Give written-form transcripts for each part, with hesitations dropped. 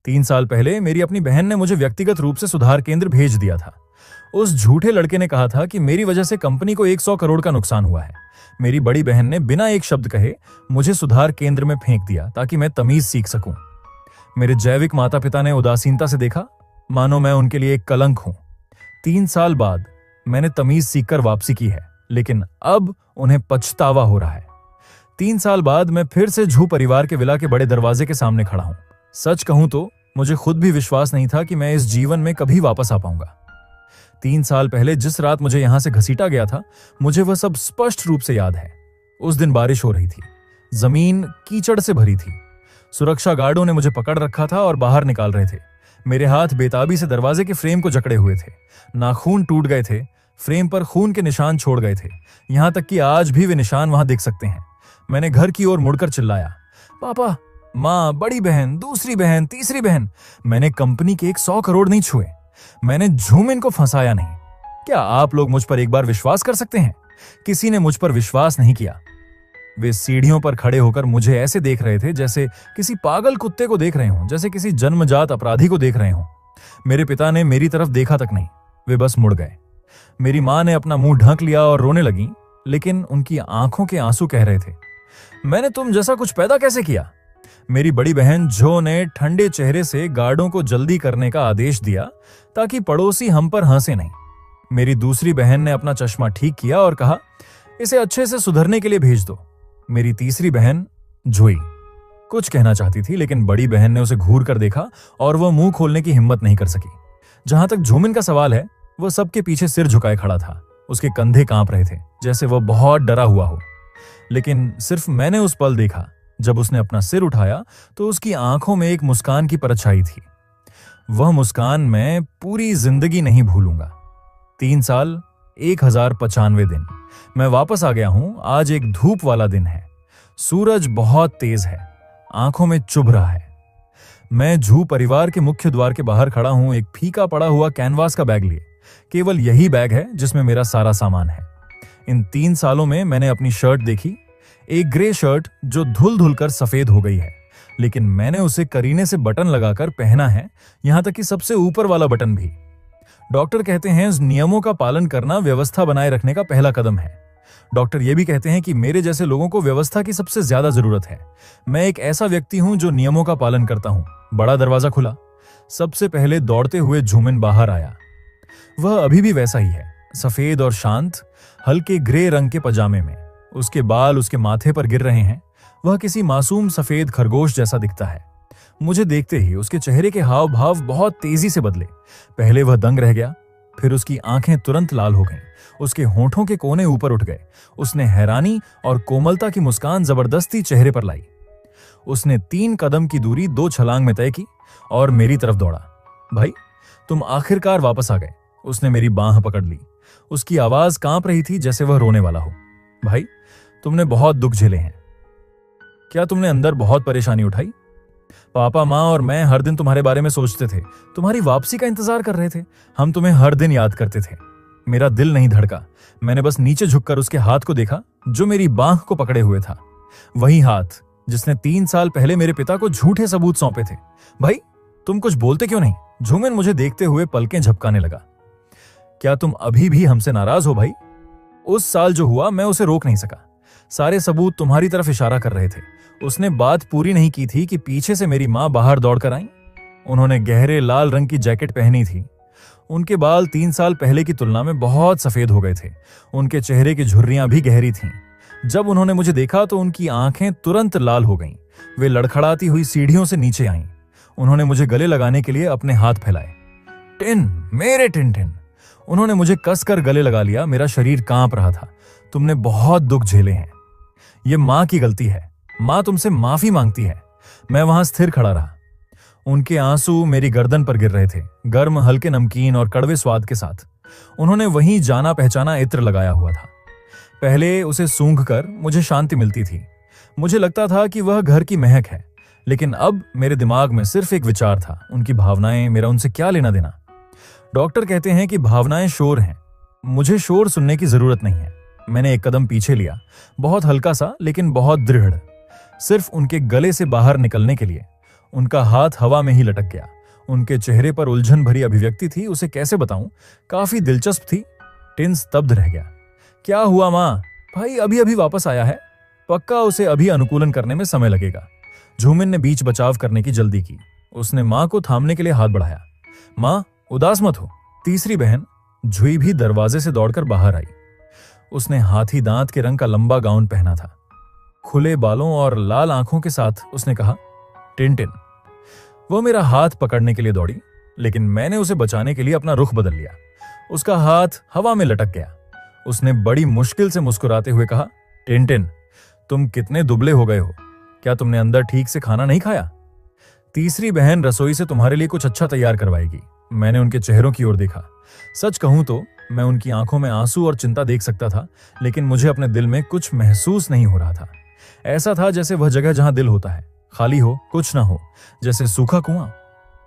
3 साल पहले मेरी अपनी बहन ने मुझे व्यक्तिगत रूप से सुधार केंद्र भेज दिया था। उस झूठे लड़के ने कहा था कि मेरी वजह से कंपनी को 100 करोड़ का नुकसान हुआ है। मेरी बड़ी बहन ने बिना एक शब्द कहे मुझे सुधार केंद्र में फेंक दिया ताकि मैं तमीज सीख सकूं। मेरे जैविक माता पिता ने उदासीनता से देखा, मानो मैं उनके लिए एक कलंक हूं। 3 साल बाद मैंने तमीज सीखकर वापसी की है, लेकिन अब उन्हें पछतावा हो रहा है। 3 साल बाद मैं फिर से झू परिवार के विला के बड़े दरवाजे के सामने खड़ा हूं। सच कहूं तो मुझे खुद भी विश्वास नहीं था कि मैं इस जीवन में कभी वापस आ पाऊंगा। 3 साल पहले जिस रात मुझे यहां से घसीटा गया था, मुझे वह सब स्पष्ट रूप से याद है। उस दिन बारिश हो रही थी, जमीन कीचड़ से भरी थी। सुरक्षा गार्डों ने मुझे पकड़ रखा था और बाहर निकाल रहे थे। मेरे हाथ बेताबी से दरवाजे के फ्रेम को जकड़े हुए थे। नाखून टूट गए थे, फ्रेम पर खून के निशान छोड़ गए थे, यहां तक कि आज भी वे निशान वहां दिख सकते हैं। मैंने घर की ओर मुड़कर चिल्लाया, पापा, माँ, बड़ी बहन, दूसरी बहन, तीसरी बहन। मैंने कंपनी के 100 करोड़ नहीं छुए। मैंने झूमिन को फंसाया नहीं। क्या आप लोग मुझ पर एक बार विश्वास कर सकते हैं? किसी ने मुझ पर विश्वास नहीं किया। वे सीढ़ियों पर खड़े होकर मुझे ऐसे देख रहे थे जैसे किसी पागल कुत्ते को देख रहे हों, जैसे किसी जन्मजात अपराधी को देख रहे हों। मेरे पिता ने मेरी तरफ देखा तक नहीं, वे बस मुड़ गए। मेरी मां ने अपना मुंह ढक लिया और रोने लगी, लेकिन उनकी आंखों के आंसू कह रहे थे, मैंने तुम जैसा कुछ पैदा कैसे किया? मेरी बड़ी बहन जो ने ठंडे चेहरे से गार्डों को जल्दी करने का आदेश दिया ताकि पड़ोसी हम पर हंसे नहीं। मेरी दूसरी बहन ने अपना चश्मा ठीक किया और कहा, इसे अच्छे से सुधरने के लिए भेज दो। मेरी तीसरी बहन जोई कुछ कहना चाहती थी, लेकिन बड़ी बहन ने उसे घूर कर देखा और वह मुंह खोलने की हिम्मत नहीं कर सकी। जहां तक झूमिन का सवाल है, वह सबके पीछे सिर झुकाए खड़ा था। उसके कंधे कांप रहे थे जैसे वह बहुत डरा हुआ हो। लेकिन सिर्फ मैंने उस पल देखा जब उसने अपना सिर उठाया तो उसकी आंखों में एक मुस्कान की परत छाई थी। वह मुस्कान मैं पूरी जिंदगी नहीं भूलूंगा। 3 साल 1095 दिन। मैं वापस आ गया हूं। आज एक धूप वाला दिन है। सूरज बहुत तेज है, आंखों में चुभ रहा है। मैं झू परिवार के मुख्य द्वार के बाहर खड़ा हूं, एक फीका पड़ा हुआ कैनवास का बैग लिए। केवल यही बैग है जिसमें मेरा सारा सामान है। इन 3 सालों में मैंने अपनी शर्ट देखी, एक ग्रे शर्ट जो धुल धुल कर सफेद हो गई है, लेकिन मैंने उसे करीने से बटन लगाकर पहना है, यहां तक कि सबसे ऊपर वाला बटन भी। डॉक्टर कहते हैं नियमों का पालन करना व्यवस्था बनाए रखने का पहला कदम है। डॉक्टर ये भी कहते हैं कि मेरे जैसे लोगों को व्यवस्था की सबसे ज्यादा जरूरत है। मैं एक ऐसा व्यक्ति हूं जो नियमों का पालन करता हूं। बड़ा दरवाजा खुला। सबसे पहले दौड़ते हुए झूमिन बाहर आया। वह अभी भी वैसा ही है, सफेद और शांत, हल्के ग्रे रंग के पजामे में। उसके बाल उसके माथे पर गिर रहे हैं। वह किसी मासूम सफेद खरगोश जैसा दिखता है। मुझे देखते ही उसके चेहरे के हाव भाव बहुत तेजी से बदले। पहले वह दंग रह गया, फिर उसकी आंखें तुरंत लाल हो गईं। उसके होठों के कोने ऊपर उठ गए। उसने हैरानी और कोमलता की मुस्कान जबरदस्ती चेहरे पर लाई। उसने 3 कदम की दूरी 2 छलांग में तय की और मेरी तरफ दौड़ा। भाई, तुम आखिरकार वापस आ गए। उसने मेरी बांह पकड़ ली। उसकी आवाज कांप रही थी जैसे वह रोने वाला हो। भाई, तुमने बहुत दुख झेले हैं। क्या तुमने अंदर बहुत परेशानी उठाई? पापा, माँ और मैं हर दिन तुम्हारे बारे में सोचते थे, तुम्हारी वापसी का इंतजार कर रहे थे। हम तुम्हें हर दिन याद करते थे। मेरा दिल नहीं धड़का। मैंने बस नीचे झुककर उसके हाथ को देखा जो मेरी बांह को पकड़े हुए था। वही हाथ जिसने 3 साल पहले मेरे पिता को झूठे सबूत सौंपे थे। भाई, तुम कुछ बोलते क्यों नहीं? झूमिन मुझे देखते हुए पलकें झपकाने लगा। क्या तुम अभी भी हमसे नाराज हो भाई? उस साल जो हुआ मैं उसे रोक नहीं सका। सारे सबूत तुम्हारी तरफ इशारा कर रहे थे। उसने बात पूरी नहीं की थी कि पीछे से मेरी मां बाहर दौड़कर आई। उन्होंने गहरे लाल रंग की जैकेट पहनी थी। उनके बाल 3 साल पहले की तुलना में बहुत सफेद हो गए थे। उनके चेहरे की झुर्रियां भी गहरी थीं। जब उन्होंने मुझे देखा तो उनकी आंखें तुरंत लाल हो गईं। वे लड़खड़ाती हुई सीढ़ियों से नीचे आईं। उन्होंने मुझे गले लगाने के लिए अपने हाथ फैलाए। टिन, मेरे टिन टिन। उन्होंने मुझे कसकर गले लगा लिया। मेरा शरीर कांप रहा था। तुमने बहुत दुख झेले हैं। यह मां की गलती है। मां तुमसे माफी मांगती है। मैं वहां स्थिर खड़ा रहा। उनके आंसू मेरी गर्दन पर गिर रहे थे, गर्म, हल्के नमकीन और कड़वे स्वाद के साथ। उन्होंने वहीं जाना पहचाना इत्र लगाया हुआ था। पहले उसे सूंघकर मुझे शांति मिलती थी। मुझे लगता था कि वह घर की महक है, लेकिन अब मेरे दिमाग में सिर्फ एक विचार था, उनकी भावनाएं, मेरा उनसे क्या लेना देना। डॉक्टर कहते हैं कि भावनाएं शोर हैं। मुझे शोर सुनने की जरूरत नहीं है। मैंने एक कदम पीछे लिया, बहुत हल्का सा लेकिन बहुत दृढ़, सिर्फ उनके गले से बाहर निकलने के लिए। उनका हाथ हवा में ही लटक गया। उनके चेहरे पर उलझन भरी अभिव्यक्ति थी, उसे कैसे बताऊं, काफी दिलचस्प थी। टिन स्तब्ध रह गया। क्या हुआ माँ? भाई अभी अभी वापस आया है, पक्का उसे अभी अनुकूलन करने में समय लगेगा। झूमिन ने बीच बचाव करने की जल्दी की। उसने माँ को थामने के लिए हाथ बढ़ाया। माँ उदास मत हो। तीसरी बहन झुई भी दरवाजे से दौड़कर बाहर आई। उसने हाथी दांत के रंग का लंबा गाउन पहना था। खुले बालों और लाल आंखों के साथ उसने कहा, टिन। वो मेरा हाथ पकड़ने के लिए दौड़ी, लेकिन मैंने उसे बचाने के लिए अपना रुख बदल लिया। उसका हाथ हवा में लटक गया। उसने बड़ी मुश्किल से मुस्कुराते हुए कहा, टिन, तुम कितने दुबले हो गए हो। क्या तुमने अंदर ठीक से खाना नहीं खाया? तीसरी बहन रसोई से तुम्हारे लिए कुछ अच्छा तैयार करवाएगी। मैंने उनके चेहरों की ओर देखा। सच कहूं तो मैं उनकी आंखों में आंसू और चिंता देख सकता था, लेकिन मुझे अपने दिल में कुछ महसूस नहीं हो रहा था। ऐसा था जैसे वह जगह जहां दिल होता है खाली हो, कुछ ना हो, जैसे सूखा कुआं।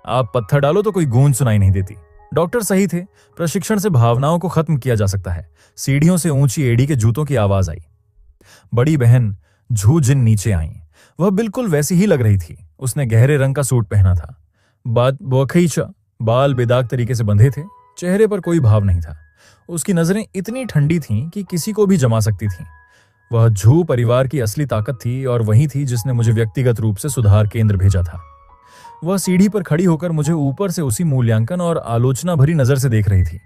आप पत्थर डालो तो कोई गूंज सुनाई नहीं देती। डॉक्टर सही थे, प्रशिक्षण से भावनाओं को खत्म किया जा सकता है। सीढ़ियों से ऊंची एड़ी के जूतों की आवाज आई। बड़ी बहन झू जिन नीचे आई। वह बिल्कुल वैसी ही लग रही थी। उसने गहरे रंग का सूट पहना था। बाल बेदाग तरीके से बंधे थे। चेहरे पर कोई भाव नहीं था। उसकी नजरें इतनी ठंडी थीं कि किसी को भी जमा सकती थीं। वह झू परिवार की असली ताकत थी और वही थी जिसने मुझे व्यक्तिगत रूप से सुधार केंद्र भेजा था। वह सीढ़ी पर खड़ी होकर मुझे ऊपर से उसी मूल्यांकन और आलोचना भरी नजर से देख रही थी।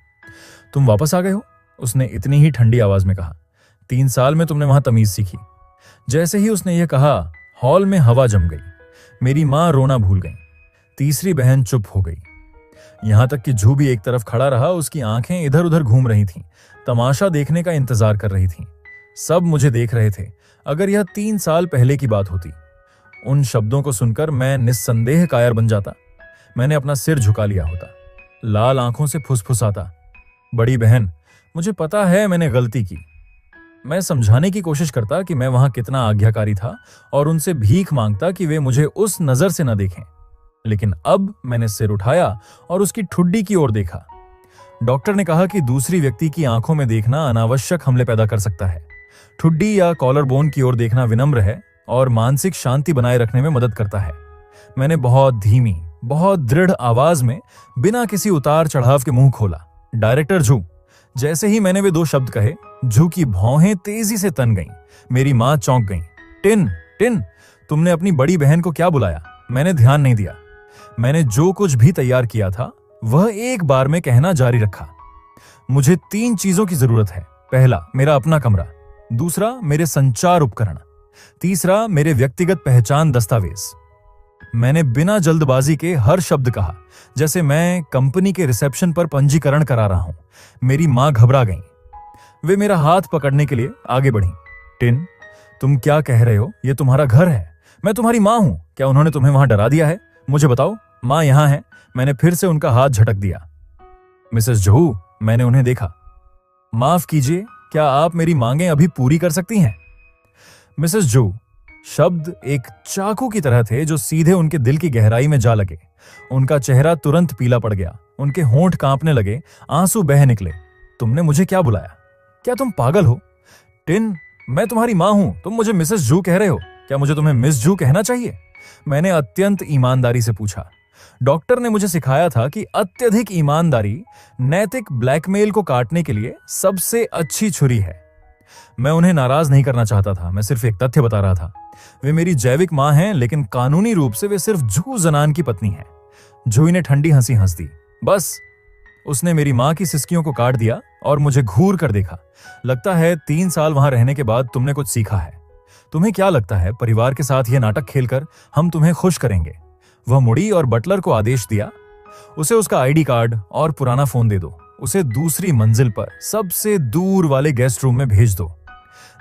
तुम वापस आ गए हो? उसने इतनी ही ठंडी आवाज में कहा। 3 साल में तुमने वहां तमीज सीखी। जैसे ही उसने यह कहा, हॉल में हवा जम गई। मेरी मां रोना भूल गई। तीसरी बहन चुप हो गई। यहां तक कि झू भी एक तरफ खड़ा रहा। उसकी आंखें इधर उधर घूम रही थीं, तमाशा देखने का इंतजार कर रही थीं। सब मुझे देख रहे थे। अगर यह 3 साल पहले की बात होती, उन शब्दों को सुनकर मैं निस्संदेह कायर बन जाता। मैंने अपना सिर झुका लिया होता, लाल आंखों से फुसफुसाता, बड़ी बहन, मुझे पता है मैंने गलती की। मैं समझाने की कोशिश करता कि मैं वहां कितना आज्ञाकारी था और उनसे भीख मांगता कि वे मुझे उस नजर से न देखें। लेकिन अब मैंने सिर उठाया और उसकी ठुड्डी की ओर देखा। डॉक्टर ने कहा कि दूसरी व्यक्ति की आंखों में देखना अनावश्यक हमले पैदा कर सकता है। ठुड्डी या कॉलर बोन की ओर देखना विनम्र है और मानसिक शांति बनाए रखने में मदद करता है। मैंने बहुत धीमी, बहुत दृढ़ आवाज में बिना किसी उतार चढ़ाव के मुंह खोला, डायरेक्टर झू। जैसे ही मैंने वे 2 शब्द कहे, झू की भौहें तेजी से तन गईं। मेरी मां चौंक गई। टिन, तुमने अपनी बड़ी बहन को क्या बुलाया? मैंने ध्यान नहीं दिया। मैंने जो कुछ भी तैयार किया था वह एक बार में कहना जारी रखा। मुझे 3 चीजों की जरूरत है। पहला, मेरा अपना कमरा। दूसरा, मेरे संचार उपकरण। तीसरा, मेरे व्यक्तिगत पहचान दस्तावेज। मैंने बिना जल्दबाजी के हर शब्द कहा, जैसे मैं कंपनी के रिसेप्शन पर पंजीकरण करा रहा हूं। मेरी मां घबरा गई। वे मेरा हाथ पकड़ने के लिए आगे बढ़ी। टिन, तुम क्या कह रहे हो? यह तुम्हारा घर है। मैं तुम्हारी मां हूं। क्या उन्होंने तुम्हें वहां डरा दिया है? मुझे बताओ। मां यहां है। मैंने फिर से उनका हाथ झटक दिया। मिसेस जहू, मैंने उन्हें देखा। माफ कीजिए, क्या आप मेरी मांगें अभी पूरी कर सकती हैं? मिसेस जहू। शब्द एक चाकू की तरह थे जो सीधे उनके दिल की गहराई में जा लगे। उनका चेहरा तुरंत पीला पड़ गया। उनके होंठ कांपने लगे, आंसू बह निकले। तुमने मुझे क्या बुलाया? क्या तुम पागल हो? टिन, मैं तुम्हारी मां हूं। तुम मुझे मिसेस जू कह रहे हो। क्या मुझे तुम्हें मिस जू कहना चाहिए? मैंने अत्यंत ईमानदारी से पूछा। डॉक्टर ने मुझे सिखाया था कि अत्यधिक ईमानदारी नैतिक ब्लैकमेल को काटने के लिए सबसे अच्छी छुरी है। मैं उन्हें नाराज नहीं करना चाहता था। मैं सिर्फ एक तथ्य बता रहा था। वे मेरी जैविक मां हैं, लेकिन कानूनी रूप से वे सिर्फ जू जनान की पत्नी हैं। जूही ने ठंडी हंसी हंस दी। बस। उसने मेरी मां की सिसकियों को काट दिया और मुझे घूर कर देखा। लगता है 3 साल वहां रहने के बाद तुमने कुछ सीखा है। तुम्हें क्या लगता है परिवार के साथ यह नाटक खेलकर हम तुम्हें खुश करेंगे? वह मुड़ी और बटलर को आदेश दिया, उसे उसका आईडी कार्ड और पुराना फोन दे दो। उसे दूसरी मंजिल पर सबसे दूर वाले गेस्ट रूम में भेज दो।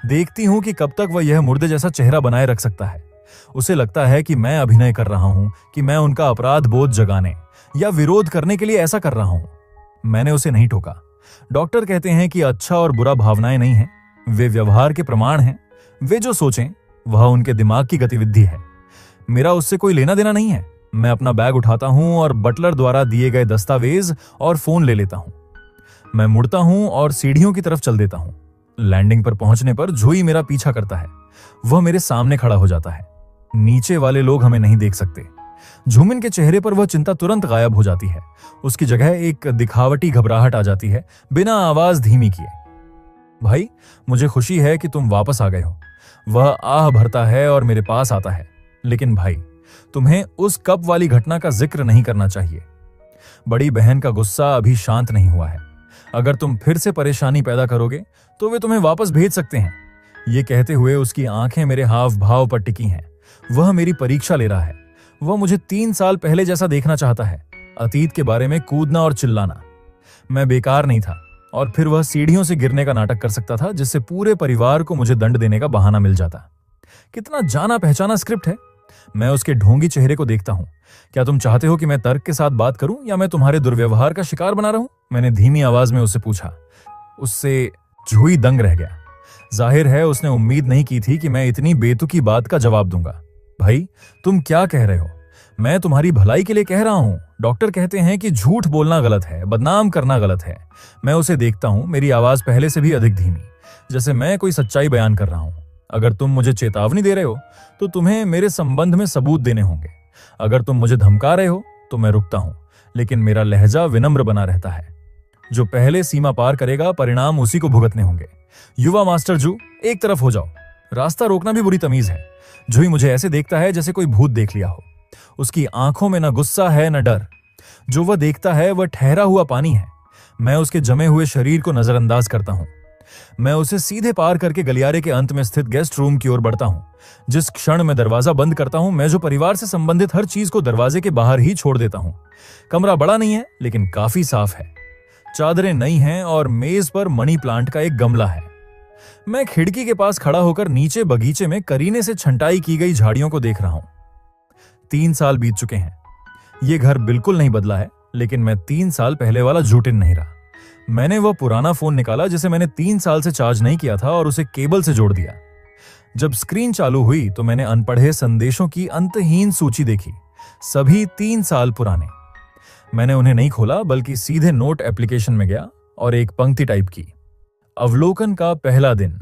देखती हूं कि कब तक वह यह मुर्दे जैसा चेहरा बनाए रख सकता है। उसे लगता है कि मैं अभिनय कर रहा हूं, कि मैं उनका अपराध बोध जगाने या विरोध करने के लिए ऐसा कर रहा हूं। मैंने उसे नहीं टोका। डॉक्टर कहते हैं कि अच्छा और बुरा भावनाएं नहीं हैं, वे व्यवहार के प्रमाण हैं। वे जो सोचें वह उनके दिमाग की गतिविधि है। मेरा उससे कोई लेना देना नहीं है। मैं अपना बैग उठाता हूं और बटलर द्वारा दिए गए दस्तावेज और फोन ले लेता हूं। मैं मुड़ता हूं और सीढ़ियों की तरफ चल देता हूं। लैंडिंग पर पहुंचने पर जूही मेरा पीछा करता है। वह मेरे सामने खड़ा हो जाता है। नीचे वाले लोग हमें नहीं देख सकते। झूमिन के चेहरे पर वह चिंता तुरंत गायब हो जाती है। उसकी जगह एक दिखावटी घबराहट आ जाती है, बिना आवाज धीमी किए। भाई, मुझे खुशी है कि तुम वापस आ गए हो। वह आह भरता है और मेरे पास आता है। लेकिन भाई, तुम्हें उस कप वाली घटना का जिक्र नहीं करना चाहिए। बड़ी बहन का गुस्सा अभी शांत नहीं हुआ है। अगर तुम फिर से परेशानी पैदा करोगे तो वे तुम्हें वापस भेज सकते हैं। ये कहते हुए उसकी आंखें मेरे हाव भाव पर टिकी हैं। वह मेरी परीक्षा ले रहा है। वह मुझे 3 साल पहले जैसा देखना चाहता है, अतीत के बारे में कूदना और चिल्लाना। मैं बेकार नहीं था। और फिर वह सीढ़ियों से गिरने का नाटक कर सकता था, जिससे पूरे परिवार को मुझे दंड देने का बहाना मिल जाता। कितना जाना पहचाना स्क्रिप्ट है। मैं उसके ढोंगी चेहरे को देखता हूं। क्या तुम चाहते हो कि मैं तर्क के साथ बात करूं या मैं तुम्हारे दुर्व्यवहार का शिकार बना रहूं? मैंने धीमी आवाज में उससे पूछा। उससे जूही दंग रह गया। जाहिर है उसने उम्मीद नहीं की थी कि मैं इतनी बेतुकी बात का जवाब दूंगा। भाई, तुम क्या कह रहे हो? मैं तुम्हारी भलाई के लिए कह रहा हूं। डॉक्टर कहते हैं कि झूठ बोलना गलत है, बदनाम करना गलत है। मैं उसे देखता हूं, मेरी आवाज पहले से भी अधिक धीमी, जैसे मैं कोई सच्चाई बयान कर रहा हूं। अगर तुम मुझे चेतावनी दे रहे हो तो तुम्हें मेरे संबंध में सबूत देने होंगे। अगर तुम मुझे धमका रहे हो तो मैं रुकता हूं, लेकिन मेरा लहजा विनम्र बना रहता है। जो पहले सीमा पार करेगा, परिणाम उसी को भुगतने होंगे। युवा मास्टर जू, एक तरफ हो जाओ। रास्ता रोकना भी बुरी तमीज है। जूही मुझे ऐसे देखता है जैसे कोई भूत देख लिया हो। उसकी आंखों में न गुस्सा है न डर। जो वह देखता है वह ठहरा हुआ पानी है। मैं उसके जमे हुए शरीर को नजरअंदाज करता हूं। मैं उसे सीधे पार करके गलियारे के अंत में स्थित गेस्ट रूम की ओर बढ़ता हूं। जिस क्षण मैं दरवाजा बंद करता हूं, मैं जो परिवार से संबंधित हर चीज को दरवाजे के बाहर ही छोड़ देता हूं। कमरा बड़ा नहीं है, लेकिन काफी साफ है। चादरें नई हैं और मेज पर मनी प्लांट का एक गमला है। मैं खिड़की के पास खड़ा होकर नीचे बगीचे में करीने से छंटाई की गई झाड़ियों को देख रहा हूं। 3 साल बीत चुके हैं। यह घर बिल्कुल नहीं बदला है, लेकिन मैं 3 साल पहले वाला जूटिन नहीं रहा। मैंने वह पुराना फोन निकाला जिसे मैंने 3 साल से चार्ज नहीं किया था और उसे केबल से जोड़ दिया। जब स्क्रीन चालू हुई तो मैंने अनपढ़े संदेशों की अंतहीन सूची देखी, सभी 3 साल पुराने। मैंने उन्हें नहीं खोला, बल्कि सीधे नोट एप्लीकेशन में गया और एक पंक्ति टाइप की। अवलोकन का पहला दिन,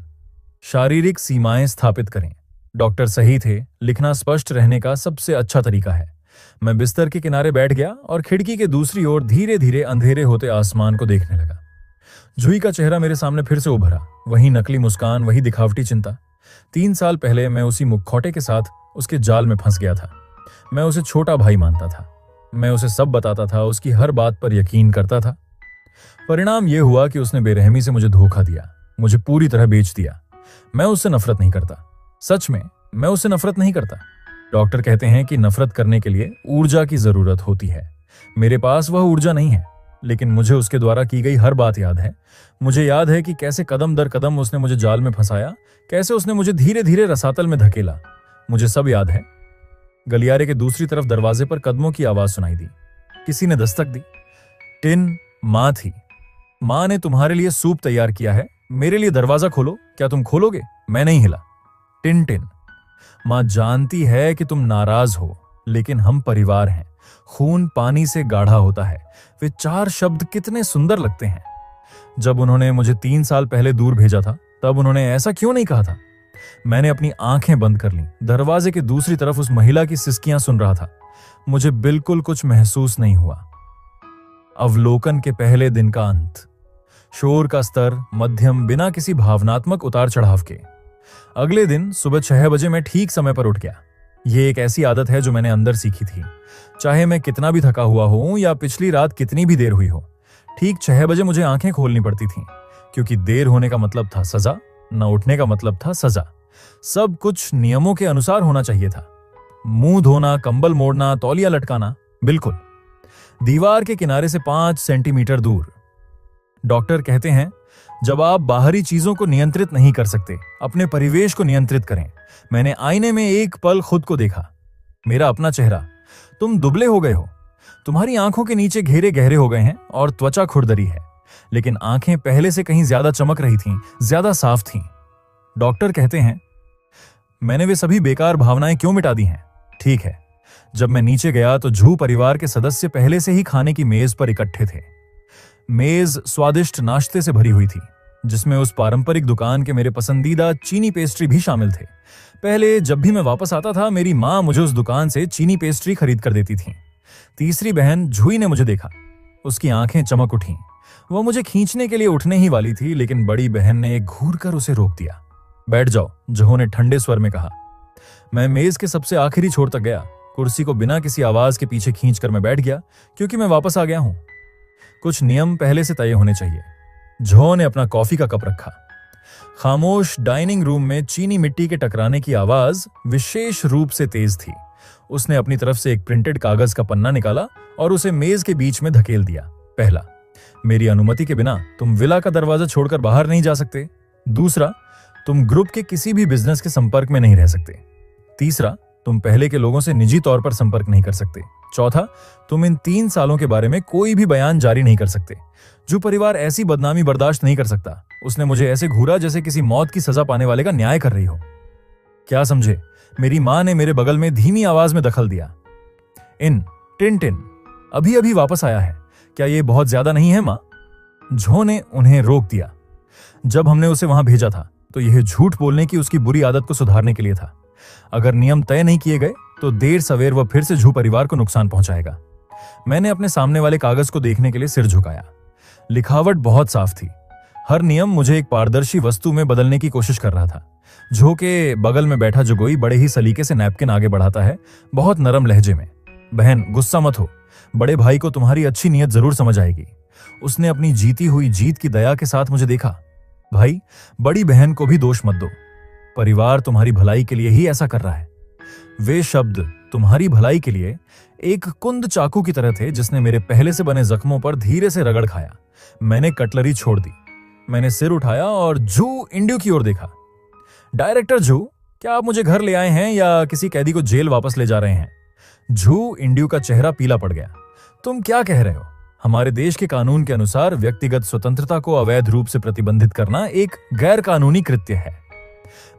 शारीरिक सीमाएं स्थापित करें। डॉक्टर सही थे, लिखना स्पष्ट रहने का सबसे अच्छा तरीका है। मैं बिस्तर के किनारे बैठ गया और खिड़की के दूसरी ओर धीरे धीरे अंधेरे होते आसमान को देखने लगा। जूही का चेहरा मेरे सामने फिर से उभरा। वही नकली मुस्कान, वही दिखावटी चिंता। 3 साल पहले मैं उसी मुखौटे के साथ उसके जाल में फंस गया था। मैं उसे छोटा भाई मानता था। मैं उसे सब बताता था, उसकी हर बात पर यकीन करता था। परिणाम यह हुआ कि उसने बेरहमी से मुझे धोखा दिया, मुझे पूरी तरह बेच दिया। मैं उससे नफरत नहीं करता। सच में मैं उससे नफरत नहीं करता। डॉक्टर कहते हैं कि नफरत करने के लिए ऊर्जा की जरूरत होती है। मेरे पास वह ऊर्जा नहीं है, लेकिन मुझे उसके द्वारा की गई हर बात याद है। मुझे याद है कि कैसे कदम दर कदम उसने मुझे जाल में फंसाया, कैसे उसने मुझे धीरे धीरे रसातल में धकेला। मुझे सब याद है। गलियारे के दूसरी तरफ दरवाजे पर कदमों की आवाज सुनाई दी। किसी ने दस्तक दी। टिन माँ थी। माँ ने तुम्हारे लिए सूप तैयार किया है, मेरे लिए दरवाजा खोलो। क्या तुम खोलोगे? मैं नहीं हिला। Tin tin. माँ जानती है कि तुम नाराज हो, लेकिन हम परिवार हैं। खून पानी से गाढ़ा होता है। वे 4 शब्द कितने सुंदर लगते हैं। जब उन्होंने मुझे 3 साल पहले दूर भेजा था, तब उन्होंने ऐसा क्यों नहीं कहा था? मैंने अपनी आंखें बंद कर लीं। दरवाजे की दूसरी तरफ उस महिला की सिसकियां सुन रहा था। मुझे बिल्कुल कुछ महसूस नहीं हुआ। अवलोकन के पहले दिन का अंत। शोर का स्तर मध्यम, बिना किसी भावनात्मक उतार चढ़ाव के। अगले दिन सुबह 6 बजे मैं ठीक समय पर उठ गया। यह एक ऐसी आदत है जो मैंने अंदर सीखी थी। चाहे मैं कितना भी थका हुआ हूं या पिछली रात कितनी भी देर हुई हो, ठीक 6 बजे मुझे आंखें खोलनी पड़ती थीं, क्योंकि देर होने का मतलब था सजा, न उठने का मतलब था सजा। सब कुछ नियमों के अनुसार होना चाहिए था। मुंह धोना, कंबल मोड़ना, तौलिया लटकाना, बिल्कुल दीवार के किनारे से 5 सेंटीमीटर दूर। डॉक्टर कहते हैं जब आप बाहरी चीजों को नियंत्रित नहीं कर सकते, अपने परिवेश को नियंत्रित करें। मैंने आईने में एक पल खुद को देखा, मेरा अपना चेहरा। तुम दुबले हो गए हो, तुम्हारी आंखों के नीचे घेरे गहरे हो गए हैं और त्वचा खुरदरी है, लेकिन आंखें पहले से कहीं ज्यादा चमक रही थीं, ज्यादा साफ थीं। डॉक्टर कहते हैं मैंने वे सभी बेकार भावनाएं क्यों मिटा दी हैं? ठीक है, जब मैं नीचे गया तो झू परिवार के सदस्य पहले से ही खाने की मेज पर इकट्ठे थे। मेज स्वादिष्ट नाश्ते से भरी हुई थी। जिसमें उस पारंपरिक दुकान के मेरे पसंदीदा चीनी पेस्ट्री भी शामिल थे। पहले जब भी मैं वापस आता था, मेरी माँ मुझे उस दुकान से चीनी पेस्ट्री खरीद कर देती थी। तीसरी बहन जूही ने मुझे देखा। उसकी आंखें चमक उठीं। वह मुझे खींचने के लिए उठने ही वाली थी, लेकिन बड़ी बहन ने घूर कर उसे रोक दिया। बैठ जाओ, जोहो ने ठंडे स्वर में कहा। मैं मेज के सबसे आखिरी छोर तक गया। कुर्सी को बिना किसी आवाज के पीछे खींचकर मैं बैठ गया, क्योंकि मैं वापस आ गया हूं। कुछ नियम पहले से तय होने चाहिए। जोहो ने अपना कॉफी का कप रखा। खामोश डाइनिंग रूम में चीनी मिट्टी के टकराने की आवाज विशेष रूप से तेज थी। उसने अपनी तरफ से एक प्रिंटेड कागज का पन्ना निकाला और उसे मेज के बीच में धकेल दिया। पहला, मेरी अनुमति के बिना तुम विला का दरवाजा छोड़कर बाहर नहीं जा सकते। दूसरा, तुम ग्रुप के किसी भी बिजनेस के संपर्क में नहीं रह सकते। तीसरा, तुम पहले के लोगों से निजी तौर पर संपर्क नहीं कर सकते। चौथा, तुम इन 3 सालों के बारे में कोई भी बयान जारी नहीं कर सकते। जो परिवार ऐसी बदनामी बर्दाश्त नहीं कर सकता, उसने मुझे ऐसे घूरा जैसे किसी मौत की सजा पाने वाले का न्याय कर रही हो। क्या समझे? मेरी मां ने मेरे बगल में धीमी आवाज में दखल दिया। टिन अभी अभी वापस आया है। क्या ये बहुत ज्यादा नहीं है मां? जो ने उन्हें रोक दिया। जब हमने उसे वहां भेजा था तो यह झूठ बोलने की उसकी बुरी आदत को सुधारने के लिए था। अगर नियम तय नहीं किए गए तो देर सवेर वह फिर से झू परिवार को नुकसान पहुंचाएगा। मैंने अपने सामने वाले कागज को देखने के लिए सिर झुकाया। लिखावट बहुत साफ थी। हर नियम मुझे एक पारदर्शी वस्तु में बदलने की कोशिश कर रहा था। जो के बगल में बैठा जुगोई बड़े ही सलीके से नैपकिन आगे बढ़ाता है, बहुत नरम लहजे में। बहन, गुस्सा मत हो। बड़े भाई को तुम्हारी अच्छी नीयत जरूर समझ आएगी। उसने अपनी जीती हुई जीत की दया के साथ मुझे देखा। भाई, बड़ी बहन को भी दोष मत दो। परिवार तुम्हारी भलाई के लिए ही ऐसा कर रहा है। वे शब्द तुम्हारी भलाई के लिए एक कुंद चाकू की तरह थे, जिसने मेरे पहले से बने जख्मों पर धीरे से रगड़ खाया। मैंने कटलरी छोड़ दी। मैंने सिर उठाया और जू इंड्यू की ओर देखा। डायरेक्टर जू, क्या आप मुझे घर ले आए हैं या किसी कैदी को जेल वापस ले जा रहे हैं? जू इंड्यू का चेहरा पीला पड़ गया। तुम क्या कह रहे हो? हमारे देश के कानून के अनुसार व्यक्तिगत स्वतंत्रता को अवैध रूप से प्रतिबंधित करना एक गैर कानूनी कृत्य है।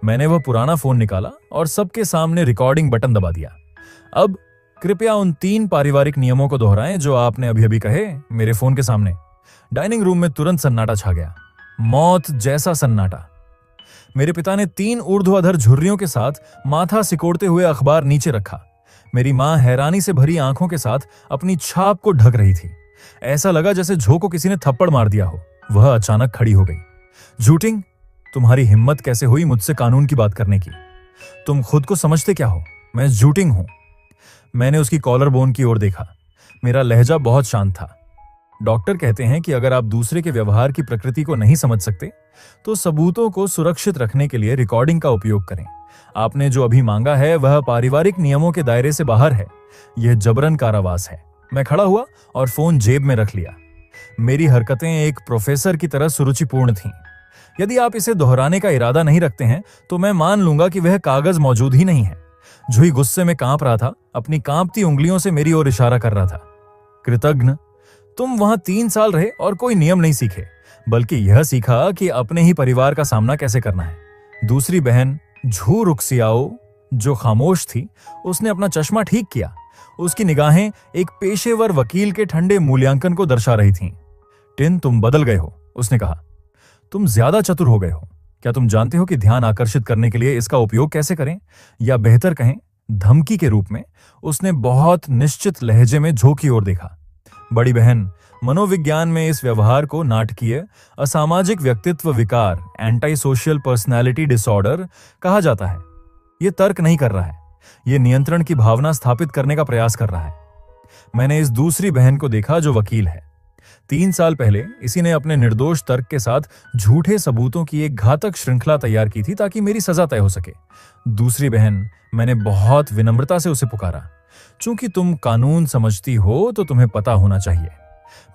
मैंने वह पुराना फोन निकाला और सबके सामने रिकॉर्डिंग बटन दबा दिया। अब कृपया उन 3 पारिवारिक नियमों को दोहराएं जो आपने अभी अभी कहे मेरे फोन के सामने। डाइनिंग रूम में तुरंत सन्नाटा छा गया। मौत जैसा सन्नाटा। मेरे पिता ने 3 ऊर्ध्वाधर झुर्रियों के साथ माथा सिकोड़ते हुए अखबार नीचे रखा। मेरी मां हैरानी से भरी आंखों के साथ अपनी छाप को ढक रही थी। ऐसा लगा जैसे झो को किसी ने थप्पड़ मार दिया हो। वह अचानक खड़ी हो गई। झूटिंग, तुम्हारी हिम्मत कैसे हुई मुझसे कानून की बात करने की? तुम खुद को समझते क्या हो? मैं झूटिंग हूं। मैंने उसकी कॉलर बोन की ओर देखा। मेरा लहजा बहुत शांत था। डॉक्टर कहते हैं कि अगर आप दूसरे के व्यवहार की प्रकृति को नहीं समझ सकते तो सबूतों को सुरक्षित रखने के लिए रिकॉर्डिंग का उपयोग करें। आपने जो अभी मांगा है वह पारिवारिक नियमों के दायरे से बाहर है। यह जबरन कारावास है। मैं खड़ा हुआ और फोन जेब में रख लिया। मेरी हरकतें एक प्रोफेसर की तरह सुरुचिपूर्ण थीं। यदि आप इसे दोहराने का इरादा नहीं रखते हैं तो मैं मान लूंगा कि वह कागज मौजूद ही नहीं है। जूही गुस्से में कांप रहा था। अपनी कांपती उंगलियों से मेरी ओर इशारा कर रहा था। कृतज्ञ, तुम वहां 3 साल रहे और कोई नियम नहीं सीखे, बल्कि यह सीखा कि अपने ही परिवार का सामना कैसे करना है। दूसरी बहन झू रुक्सियाओ, जो खामोश थी, उसने अपना चश्मा ठीक किया। उसकी निगाहें एक पेशेवर वकील के ठंडे मूल्यांकन को दर्शा रही थीं। टिन, तुम बदल गए हो, उसने कहा। तुम ज्यादा चतुर हो गए हो। क्या तुम जानते हो कि ध्यान आकर्षित करने के लिए इसका उपयोग कैसे करें, या बेहतर कहें धमकी के रूप में? उसने बहुत निश्चित लहजे में झो की ओर देखा। बड़ी बहन, मनोविज्ञान में इस व्यवहार को नाटकीय असामाजिक व्यक्तित्व विकार, एंटी सोशल पर्सनैलिटी डिसऑर्डर कहा जाता है। यह तर्क नहीं कर रहा है, यह नियंत्रण की भावना स्थापित करने का प्रयास कर रहा है। मैंने इस दूसरी बहन को देखा जो वकील है। 3 साल पहले इसी ने अपने निर्दोष तर्क के साथ झूठे सबूतों की एक घातक श्रृंखला तैयार की थी ताकि मेरी सजा तय हो सके। दूसरी बहन, मैंने बहुत विनम्रता से उसे पुकारा। चूंकि तुम कानून समझती हो तो तुम्हें पता होना चाहिए,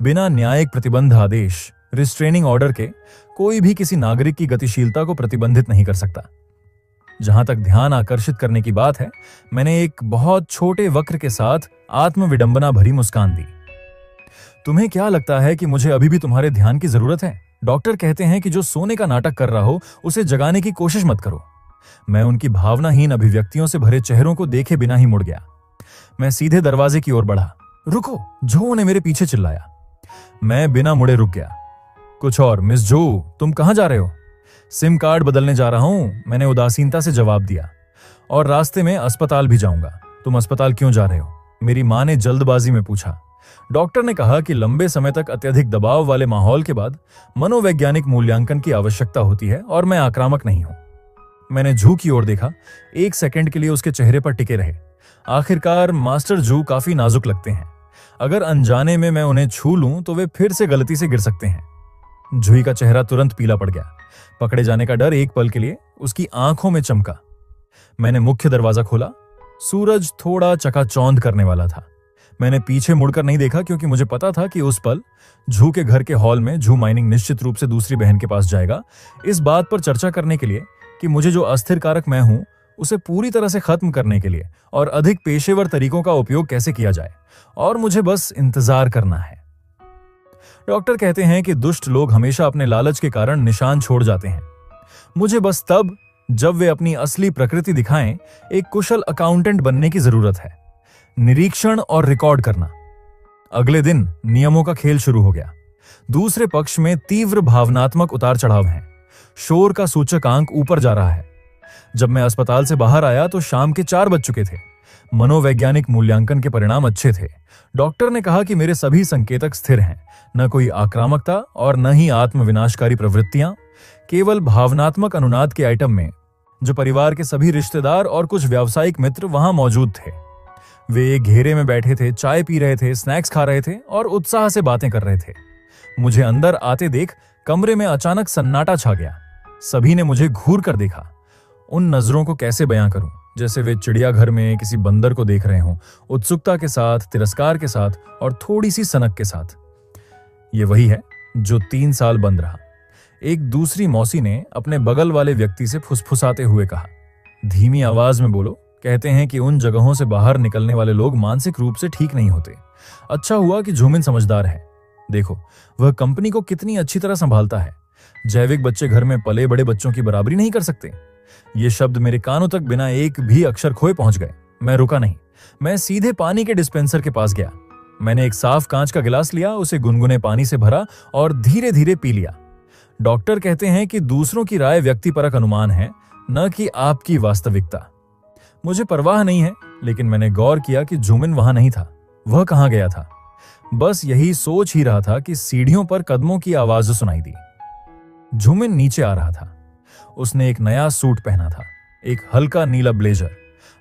बिना न्यायिक प्रतिबंध आदेश, रिस्ट्रेनिंग ऑर्डर के कोई भी किसी नागरिक की गतिशीलता को प्रतिबंधित नहीं कर सकता। जहां तक ध्यान आकर्षित करने की बात है, मैंने एक बहुत छोटे वक्र के साथ आत्मविडंबना भरी मुस्कान दी। तुम्हें क्या लगता है कि मुझे अभी भी तुम्हारे ध्यान की जरूरत है? डॉक्टर कहते हैं कि जो सोने का नाटक कर रहा हो उसे जगाने की कोशिश मत करो। मैं उनकी भावनाहीन अभिव्यक्तियों से भरे चेहरों को देखे बिना ही मुड़ गया। मैं सीधे दरवाजे की ओर बढ़ा। रुको, जो ने मेरे पीछे चिल्लाया। मैं बिना मुड़े रुक गया। कुछ और, मिस जो, तुम कहाँ जा रहे हो? सिम कार्ड बदलने जा रहा हूं, मैंने उदासीनता से जवाब दिया। और रास्ते में अस्पताल भी जाऊंगा। तुम अस्पताल क्यों जा रहे हो? मेरी मां ने जल्दबाजी में पूछा। डॉक्टर ने कहा कि लंबे समय तक अत्यधिक दबाव वाले माहौल के बाद मनोवैज्ञानिक मूल्यांकन की आवश्यकता होती है और मैं आक्रामक नहीं हूं। मैंने जू की ओर देखा। 1 सेकंड के लिए उसके चेहरे पर टिके रहे। आखिरकार मास्टर जू काफी नाजुक लगते हैं। अगर अनजाने में मैं उन्हें छू लूं तो वे फिर से गलती से गिर सकते हैं। जूही का चेहरा तुरंत पीला पड़ गया। पकड़े जाने का डर एक पल के लिए उसकी आंखों में चमका। मैंने मुख्य दरवाजा खोला। सूरज थोड़ा चकाचौंध करने वाला था। मैंने पीछे मुड़कर नहीं देखा क्योंकि मुझे पता था कि उस पल जू के घर के हॉल में जू माइनिंग निश्चित रूप से दूसरी बहन के पास जाएगा, इस बात पर चर्चा करने के लिए कि मुझे जो अस्थिर कारक मैं हूं उसे पूरी तरह से खत्म करने के लिए और अधिक पेशेवर तरीकों का उपयोग कैसे किया जाए, और मुझे बस इंतजार करना है। डॉक्टर कहते हैं कि दुष्ट लोग हमेशा अपने लालच के कारण निशान छोड़ जाते हैं। मुझे बस तब, जब वे अपनी असली प्रकृति दिखाएं, एक कुशल अकाउंटेंट बनने की जरूरत है। निरीक्षण और रिकॉर्ड करना। अगले दिन नियमों का खेल शुरू हो गया। दूसरे पक्ष में तीव्र भावनात्मक उतार चढ़ाव हैं। शोर का सूचकांक ऊपर जा रहा है। जब मैं अस्पताल से बाहर आया तो शाम के 4 बज चुके थे। मनोवैज्ञानिक मूल्यांकन के परिणाम अच्छे थे। डॉक्टर ने कहा कि मेरे सभी संकेतक स्थिर हैं, न कोई आक्रामकता और न ही आत्मविनाशकारी प्रवृत्तियां। केवल भावनात्मक अनुनाद के आइटम में जो परिवार के सभी रिश्तेदार और कुछ व्यावसायिक मित्र वहां मौजूद थे। वे एक घेरे में बैठे थे, चाय पी रहे थे, स्नैक्स खा रहे थे और उत्साह से बातें कर रहे थे। मुझे अंदर आते देख कमरे में अचानक सन्नाटा छा गया। सभी ने मुझे घूर कर देखा। उन नजरों को कैसे बयां करूं, जैसे वे चिड़ियाघर में किसी बंदर को देख रहे हों, उत्सुकता के साथ, तिरस्कार के साथ और थोड़ी सी सनक के साथ। ये वही है जो 3 साल बंद रहा। एक दूसरी मौसी ने अपने बगल वाले व्यक्ति से फुसफुसाते हुए कहा, धीमी आवाज में बोलो, कहते हैं कि उन जगहों से बाहर निकलने वाले लोग मानसिक रूप से ठीक नहीं होते। अच्छा हुआ कि झूमिन समझदार है। देखो वह कंपनी को कितनी अच्छी तरह संभालता है। जैविक बच्चे घर में पले बड़े बच्चों की बराबरी नहीं कर सकते। ये शब्द मेरे कानों तक बिना एक भी अक्षर खोए पहुंच गए। मैं रुका नहीं। मैं सीधे पानी के डिस्पेंसर के पास गया। मैंने एक साफ कांच का गिलास लिया, उसे गुनगुने पानी से भरा और धीरे धीरे पी लिया। डॉक्टर कहते हैं कि दूसरों की राय व्यक्तिपरक अनुमान है, न कि आपकी वास्तविकता। मुझे परवाह नहीं है, लेकिन मैंने गौर किया कि झूमिन वहां नहीं था। वह कहां गया था? बस यही सोच ही रहा था कि सीढ़ियों पर कदमों की आवाज सुनाई दी। झूमिन नीचे आ रहा था। उसने एक नया सूट पहना था, एक हल्का नीला ब्लेजर,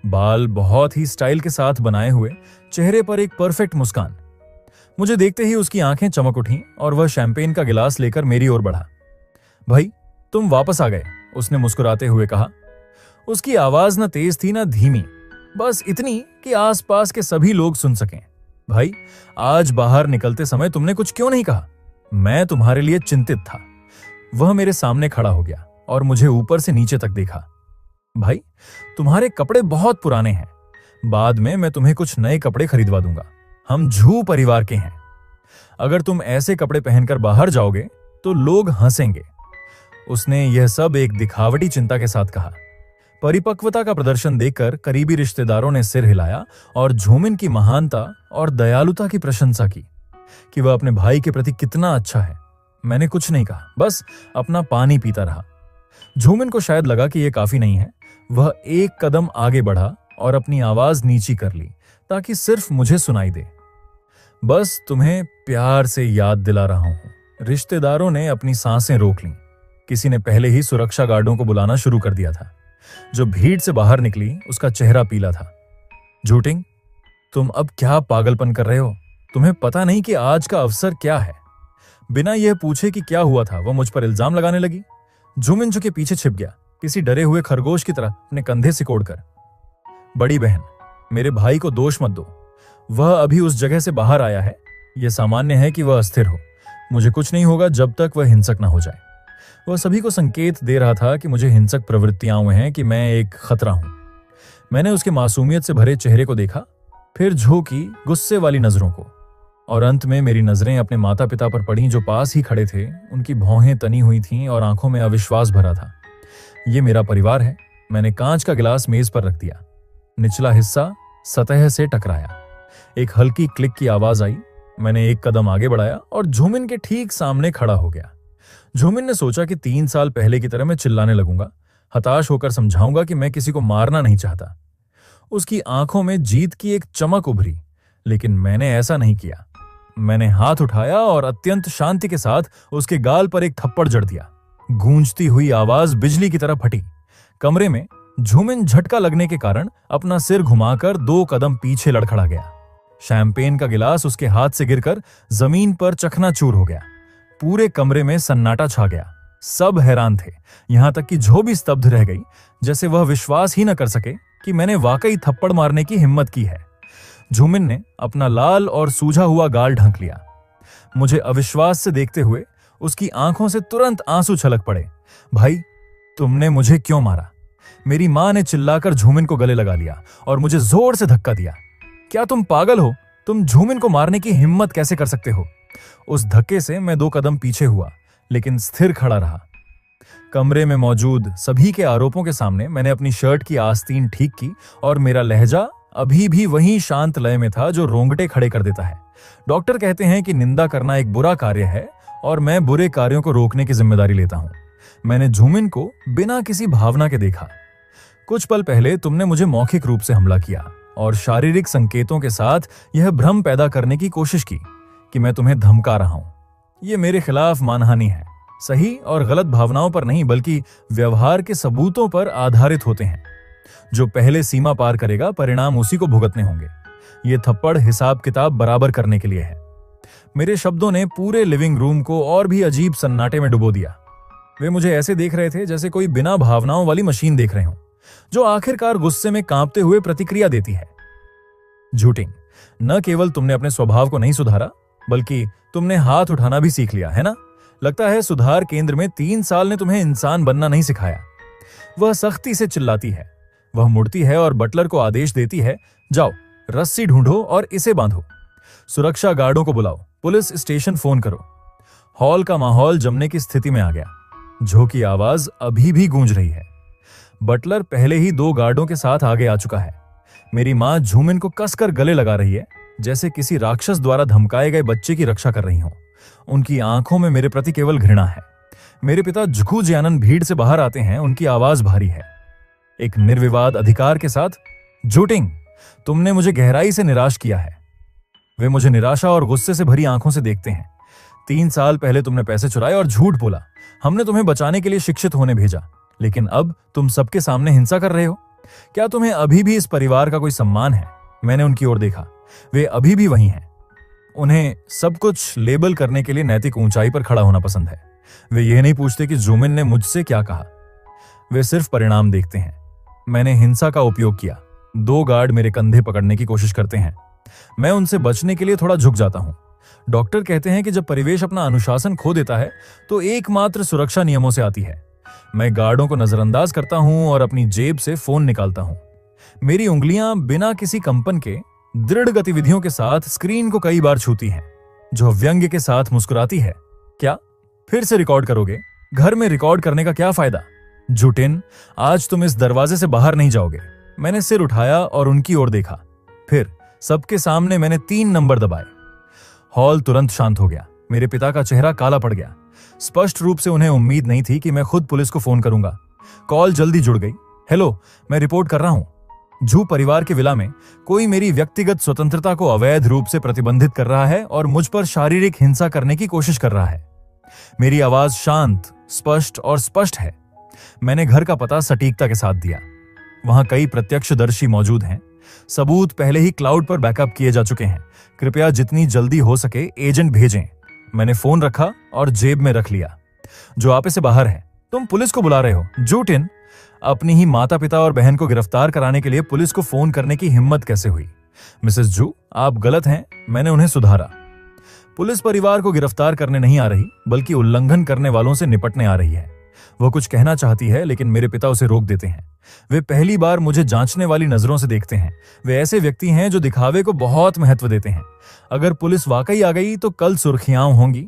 बाल बहुत ही स्टाइल के साथ बनाए हुए, चेहरे पर एक परफेक्ट मुस्कान। मुझे देखते ही उसकी आंखें चमक उठीं और वह शैंपेन का गिलास लेकर मेरी ओर बढ़ा। भाई तुम वापस आ गए, उसने मुस्कुराते हुए कहा। उसकी आवाज न तेज थी न धीमी, बस इतनी कि आसपास के सभी लोग सुन सकें। भाई आज बाहर निकलते समय तुमने कुछ क्यों नहीं कहा? मैं तुम्हारे लिए चिंतित था। वह मेरे सामने खड़ा हो गया और मुझे ऊपर से नीचे तक देखा। भाई तुम्हारे कपड़े बहुत पुराने हैं, बाद में मैं तुम्हें कुछ नए कपड़े खरीदवा दूंगा। हम झू परिवार के हैं। अगर तुम ऐसे कपड़े पहनकर बाहर जाओगे तो लोग हंसेंगे। उसने यह सब एक दिखावटी चिंता के साथ कहा। परिपक्वता का प्रदर्शन देखकर करीबी रिश्तेदारों ने सिर हिलाया और झूमिन की महानता और दयालुता की प्रशंसा की कि वह अपने भाई के प्रति कितना अच्छा है। मैंने कुछ नहीं कहा, बस अपना पानी पीता रहा। झूमिन को शायद लगा कि यह काफी नहीं है। वह एक कदम आगे बढ़ा और अपनी आवाज नीची कर ली ताकि सिर्फ मुझे सुनाई दे। बस तुम्हें प्यार से याद दिला रहा हूं। रिश्तेदारों ने अपनी सांसें रोक लीं। किसी ने पहले ही सुरक्षा गार्डों को बुलाना शुरू कर दिया था। जो भीड़ से बाहर निकली उसका चेहरा पीला था। झूटिंग, तुम अब क्या पागलपन कर रहे हो? तुम्हें पता नहीं कि आज का अवसर क्या है? बिना यह पूछे कि क्या हुआ था, वह मुझ पर इल्जाम लगाने लगी। झूमिन झुके पीछे छिप गया, किसी डरे हुए खरगोश की तरह अपने कंधे सिकोड़कर। बड़ी बहन, मेरे भाई को दोष मत दो। वह अभी उस जगह से बाहर आया है। यह सामान्य है कि वह अस्थिर हो। मुझे कुछ नहीं होगा जब तक वह हिंसक ना हो जाए। वह सभी को संकेत दे रहा था कि मुझे हिंसक प्रवृत्तियां हुए हैं, कि मैं एक खतरा हूं। मैंने उसके मासूमियत से भरे चेहरे को देखा, फिर झोंकी गुस्से वाली नजरों को, और अंत में मेरी नजरें अपने माता पिता पर पड़ी जो पास ही खड़े थे। उनकी भौहें तनी हुई थीं और आंखों में अविश्वास भरा था। ये मेरा परिवार है। मैंने कांच का गिलास मेज पर रख दिया। निचला हिस्सा सतह से टकराया। एक हल्की क्लिक की आवाज आई। मैंने एक कदम आगे बढ़ाया और झूमिन के ठीक सामने खड़ा हो गया। झूमिन ने सोचा कि 3 साल पहले की तरह मैं चिल्लाने लगूंगा, हताश होकर समझाऊंगा कि मैं किसी को मारना नहीं चाहता। उसकी आंखों में जीत की एक चमक उभरी, लेकिन मैंने ऐसा नहीं किया। मैंने हाथ उठाया और अत्यंत शांति के साथ उसके गाल पर एक थप्पड़ जड़ दिया। गूंजती हुई आवाज बिजली की तरह फटी। कमरे में झूमिन झटका लगने के कारण अपना सिर घुमाकर 2 कदम पीछे लड़खड़ा गया। शैंपेन का गिलास उसके हाथ से गिरकर जमीन पर चकनाचूर हो गया। पूरे कमरे में सन्नाटा छा गया। सब हैरान थे, यहां तक कि जो भी स्तब्ध रह गई, जैसे वह विश्वास ही न कर सके कि मैंने वाकई थप्पड़ मारने की हिम्मत की है। झूमिन ने अपना लाल और सूझा हुआ गाल ढंक लिया। मुझे अविश्वास से देखते हुए उसकी आंखों से तुरंत आंसू छलक पड़े। भाई, तुमने मुझे क्यों मारा? मेरी मां ने चिल्लाकर झूमिन को गले लगा लिया और मुझे जोर से धक्का दिया। क्या तुम पागल हो? तुम झूमिन को मारने की हिम्मत कैसे कर सकते हो? उस धक्के से मैं 2 कदम पीछे हुआ, लेकिन स्थिर खड़ा रहा। कमरे में मौजूद सभी के आरोपों के सामने मैंने अपनी शर्ट की आस्तीन ठीक की और मेरा लहजा अभी भी वही शांत लय में था जो रोंगटे खड़े कर देता है। डॉक्टर कहते हैं कि निंदा करना एक बुरा कार्य है और मैं बुरे कार्यों को रोकने की जिम्मेदारी लेता हूं। मैंने झूमिन को बिना किसी भावना के देखा। कुछ पल पहले तुमने मुझे मौखिक रूप से हमला किया और शारीरिक संकेतों के साथ यह भ्रम पैदा करने की कोशिश की कि मैं तुम्हें धमका रहा हूं। यह मेरे खिलाफ मानहानि है। सही और गलत भावनाओं पर नहीं, बल्कि व्यवहार के सबूतों पर आधारित होते हैं। जो पहले सीमा पार करेगा, परिणाम उसी को भुगतने होंगे। ये थप्पड़ हिसाब किताब बराबर करने के लिए है। मेरे शब्दों ने पूरे लिविंग रूम को और भी अजीब सन्नाटे में डुबो दिया। वे मुझे ऐसे देख रहे थे जैसे कोई बिना भावनाओं वाली मशीन देख रहे हों, जो आखिरकार गुस्से में कांपते हुए प्रतिक्रिया देती है। झूठिंग, न केवल तुमने अपने स्वभाव को नहीं सुधारा, बल्कि तुमने हाथ उठाना भी सीख लिया है ना? लगता है सुधार केंद्र में 3 साल ने तुम्हें इंसान बनना नहीं सिखाया। वह सख्ती से चिल्लाती है। वह मुड़ती है और बटलर को आदेश देती है, जाओ रस्सी ढूंढो और इसे बांधो। सुरक्षा गार्डों को बुलाओ, पुलिस स्टेशन फोन करो। हॉल का माहौल जमने की स्थिति में आ गया। झो की आवाज अभी भी गूंज रही है। बटलर पहले ही 2 गार्डों के साथ आगे आ चुका है। मेरी मां झूमिन को कसकर गले लगा रही है, जैसे किसी राक्षस द्वारा धमकाए गए बच्चे की रक्षा कर रही हो। उनकी आंखों में मेरे प्रति केवल घृणा है। मेरे पिता झुकू जियानन भीड़ से बाहर आते हैं। उनकी आवाज भारी है, एक निर्विवाद अधिकार के साथ, झूठिंग, तुमने मुझे गहराई से निराश किया है। वे मुझे निराशा और गुस्से से भरी आंखों से देखते हैं। 3 साल पहले तुमने पैसे चुराए और झूठ बोला। हमने तुम्हें बचाने के लिए शिक्षित होने भेजा, लेकिन अब तुम सबके सामने हिंसा कर रहे हो। क्या तुम्हें अभी भी इस परिवार का कोई सम्मान है? मैंने उनकी ओर देखा। वे अभी भी वही हैं। उन्हें सब कुछ लेबल करने के लिए नैतिक ऊंचाई पर खड़ा होना पसंद है। वे यह नहीं पूछते कि झूमिन ने मुझसे क्या कहा। वे सिर्फ परिणाम देखते हैं। मैंने हिंसा का उपयोग किया। 2 गार्ड मेरे कंधे पकड़ने की कोशिश करते हैं। मैं उनसे बचने के लिए थोड़ा झुक जाता हूं। डॉक्टर कहते हैं कि जब परिवेश अपना अनुशासन खो देता है तो एकमात्र सुरक्षा नियमों से आती है। मैं गार्डों को नजरअंदाज करता हूं और अपनी जेब से फोन निकालता हूं। मेरी उंगलियां बिना किसी कंपन के दृढ़ गतिविधियों के साथ स्क्रीन को कई बार छूती हैं, जो व्यंग्य के साथ मुस्कुराती है। क्या फिर से रिकॉर्ड करोगे? घर में रिकॉर्ड करने का क्या फायदा? झूठिन, आज तुम इस दरवाजे से बाहर नहीं जाओगे। मैंने सिर उठाया और उनकी ओर देखा। फिर सबके सामने मैंने 3 नंबर दबाए। हॉल तुरंत शांत हो गया। मेरे पिता का चेहरा काला पड़ गया। स्पष्ट रूप से उन्हें उम्मीद नहीं थी कि मैं खुद पुलिस को फोन करूंगा। कॉल जल्दी जुड़ गई। हेलो, मैं रिपोर्ट कर रहा हूं। झू परिवार के विला में कोई मेरी व्यक्तिगत स्वतंत्रता को अवैध रूप से प्रतिबंधित कर रहा है और मुझ पर शारीरिक हिंसा करने की कोशिश कर रहा है। मेरी आवाज शांत, स्पष्ट और स्पष्ट है। मैंने घर का पता सटीकता के साथ दिया। वहां कई प्रत्यक्षदर्शी मौजूद हैं। सबूत पहले ही क्लाउड पर बैकअप किए जा चुके हैं। कृपया जितनी जल्दी हो सके एजेंट भेजें। मैंने फोन रखा और जेब में रख लिया। जो आपे से बाहर है, तुम पुलिस को बुला रहे हो। झूठिन, अपनी ही माता पिता और बहन को गिरफ्तार कराने के लिए पुलिस को फोन करने की हिम्मत कैसे हुई? मिसेस जू, आप गलत हैं। मैंने उन्हें सुधारा। पुलिस परिवार को गिरफ्तार करने नहीं आ रही, बल्कि उल्लंघन करने वालों से निपटने आ रही है। वो कुछ कहना चाहती है, लेकिन मेरे पिता उसे रोक देते हैं। वे पहली बार मुझे जांचने वाली नजरों से देखते हैं। वे ऐसे व्यक्ति हैं जो दिखावे को बहुत महत्व देते हैं। अगर पुलिस वाकई आ गई तो कल सुर्खियां होंगी।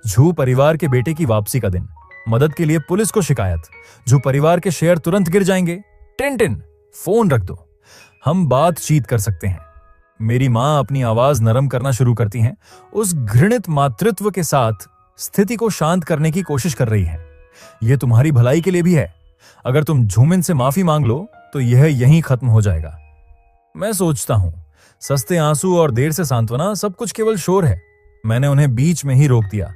झू परिवार के बेटे की वापसी का दिन। मदद के लिए पुलिस को शिकायत। झू परिवार के शेयर तुरंत गिर जाएंगे। टिन, फोन रख दो, हम बातचीत कर सकते हैं। मेरी मां अपनी आवाज नरम करना शुरू करती हैं, उस घृणित मातृत्व के साथ स्थिति को शांत करने की कोशिश कर रही है। यह तुम्हारी भलाई के लिए भी है। अगर तुम झूमिन से माफी मांग लो तो यह यहीं खत्म हो जाएगा। मैं सोचता हूं, सस्ते आंसू और देर से सांत्वना सब कुछ केवल शोर है। मैंने उन्हें बीच में ही रोक दिया।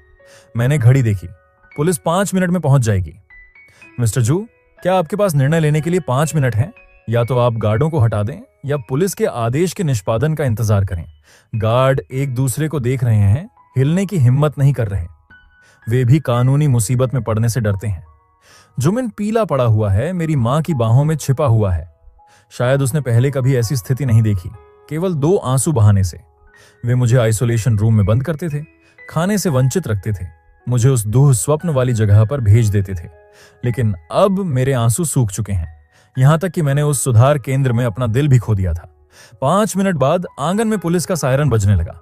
मैंने घड़ी देखी, पुलिस 5 मिनट में पहुंच जाएगी। मिस्टर जू, क्या आपके पास निर्णय लेने के लिए 5 मिनट हैं? या तो आप गार्डों को हटा दें या पुलिस के आदेश के निष्पादन का इंतजार करें। गार्ड एक दूसरे को देख रहे हैं, हिलने की हिम्मत नहीं कर रहे। वे भी कानूनी मुसीबत में पड़ने से डरते हैं। जुमिन पीला पड़ा हुआ है, मेरी मां की बाहों में छिपा हुआ है। शायद उसने पहले कभी ऐसी स्थिति नहीं देखी, केवल 2 आंसू बहाने से। वे मुझे आइसोलेशन रूम में बंद करते थे, खाने से वंचित रखते थे, मुझे उस दुह स्वप्न वाली जगह पर भेज देते थे। लेकिन अब मेरे आंसू सूख चुके हैं, यहां तक कि मैंने उस सुधार केंद्र में अपना दिल भी खो दिया था। 5 मिनट बाद आंगन में पुलिस का सायरन बजने लगा।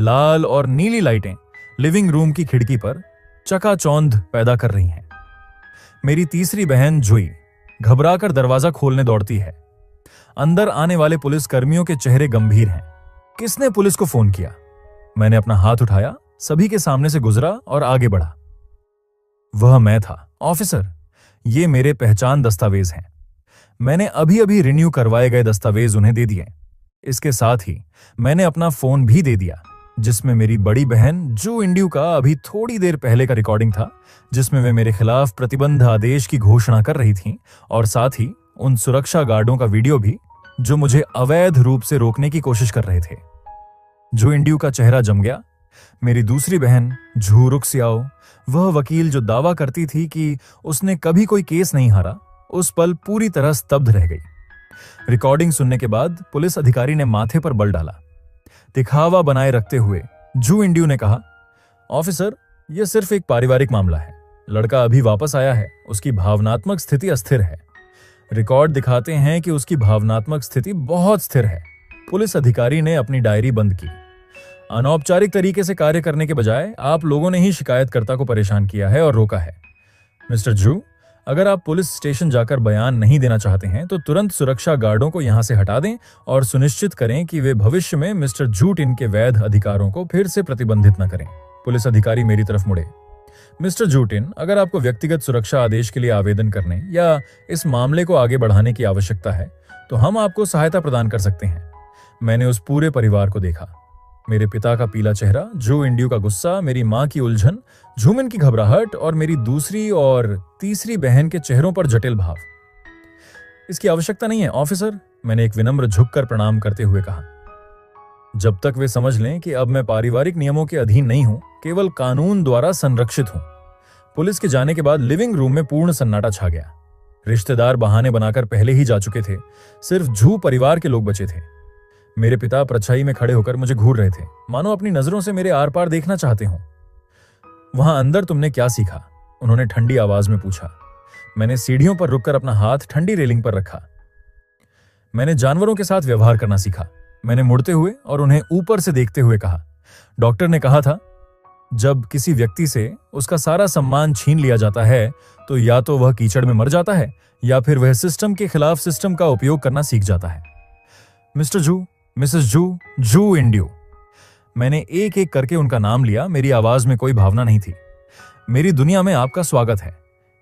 लाल और नीली लाइटें लिविंग रूम की खिड़की पर चकाचौंध पैदा कर रही हैं। मेरी तीसरी बहन जुई घबराकर दरवाजा खोलने दौड़ती है। अंदर आने वाले पुलिस कर्मियों के चेहरे गंभीर हैं। किसने पुलिस को फोन किया? मैंने अपना हाथ उठाया, सभी के सामने से गुजरा और आगे बढ़ा। वह मैं था। ऑफिसर, ये मेरे पहचान दस्तावेज हैं। मैंने अभी अभी रिन्यू करवाए गए दस्तावेज उन्हें दे दिए। इसके साथ ही मैंने अपना फोन भी दे दिया, जिसमें मेरी बड़ी बहन जू इंड्यू का अभी थोड़ी देर पहले का रिकॉर्डिंग था, जिसमें वे मेरे खिलाफ प्रतिबंध आदेश की घोषणा कर रही थीं, और साथ ही उन सुरक्षा गार्डों का वीडियो भी जो मुझे अवैध रूप से रोकने की कोशिश कर रहे थे। जू इंड्यू का चेहरा जम गया। मेरी दूसरी बहन झू रुक्सियाओ, वह वकील जो दावा करती थी कि उसने कभी कोई केस नहीं हारा, उस पल पूरी तरह स्तब्ध रह गई। रिकॉर्डिंग सुनने के बाद पुलिस अधिकारी ने माथे पर बल डाला। दिखावा बनाए रखते हुए जू इंड्यू ने कहा, ऑफिसर, यह सिर्फ एक पारिवारिक मामला है। लड़का अभी वापस आया है, उसकी भावनात्मक स्थिति अस्थिर है। रिकॉर्ड दिखाते हैं कि उसकी भावनात्मक स्थिति बहुत स्थिर है। पुलिस अधिकारी ने अपनी डायरी बंद की। अनौपचारिक तरीके से कार्य करने के बजाय आप लोगों ने ही शिकायतकर्ता को परेशान किया है और रोका है। मिस्टर जू, अगर आप पुलिस स्टेशन जाकर बयान नहीं देना चाहते हैं तो तुरंत सुरक्षा गार्डों को यहां से हटा दें और सुनिश्चित करें कि वे भविष्य में मिस्टर जू टिन के वैध अधिकारों को फिर से प्रतिबंधित न करें। पुलिस अधिकारी मेरी तरफ मुड़े। मिस्टर जू टिन, अगर आपको व्यक्तिगत सुरक्षा आदेश के लिए आवेदन करने या इस मामले को आगे बढ़ाने की आवश्यकता है तो हम आपको सहायता प्रदान कर सकते हैं। मैंने उस पूरे परिवार को देखा। मेरे पिता का पीला चेहरा, जू इंड्यू का गुस्सा, मेरी मां की उलझन, झूमिन की घबराहट और मेरी दूसरी और तीसरी बहन के चेहरों पर जटिल भाव। इसकी आवश्यकता नहीं है ऑफिसर, मैंने एक विनम्र झुककर प्रणाम करते हुए कहा। जब तक वे समझ लें कि अब मैं पारिवारिक नियमों के अधीन नहीं हूं, केवल कानून द्वारा संरक्षित हूं। पुलिस के जाने के बाद लिविंग रूम में पूर्ण सन्नाटा छा गया। रिश्तेदार बहाने बनाकर पहले ही जा चुके थे, सिर्फ जू परिवार के लोग बचे थे। मेरे पिता परछाई में खड़े होकर मुझे घूर रहे थे, मानो अपनी नजरों से मेरे आर पार देखना चाहते हों। वहां अंदर तुमने क्या सीखा? उन्होंने ठंडी आवाज में पूछा। मैंने सीढ़ियों पर रुककर अपना हाथ ठंडी रेलिंग पर रखा। मैंने जानवरों के साथ व्यवहार करना सीखा। मैंने मुड़ते हुए और उन्हें ऊपर से देखते हुए कहा, डॉक्टर ने कहा था, जब किसी व्यक्ति से उसका सारा सम्मान छीन लिया जाता है तो या तो वह कीचड़ में मर जाता है या फिर वह सिस्टम के खिलाफ सिस्टम का उपयोग करना सीख जाता है। मिस्टर जू, मिसेस जू, जू इंड्यू। मैंने एक एक करके उनका नाम लिया। मेरी आवाज में कोई भावना नहीं थी। मेरी दुनिया में आपका स्वागत है।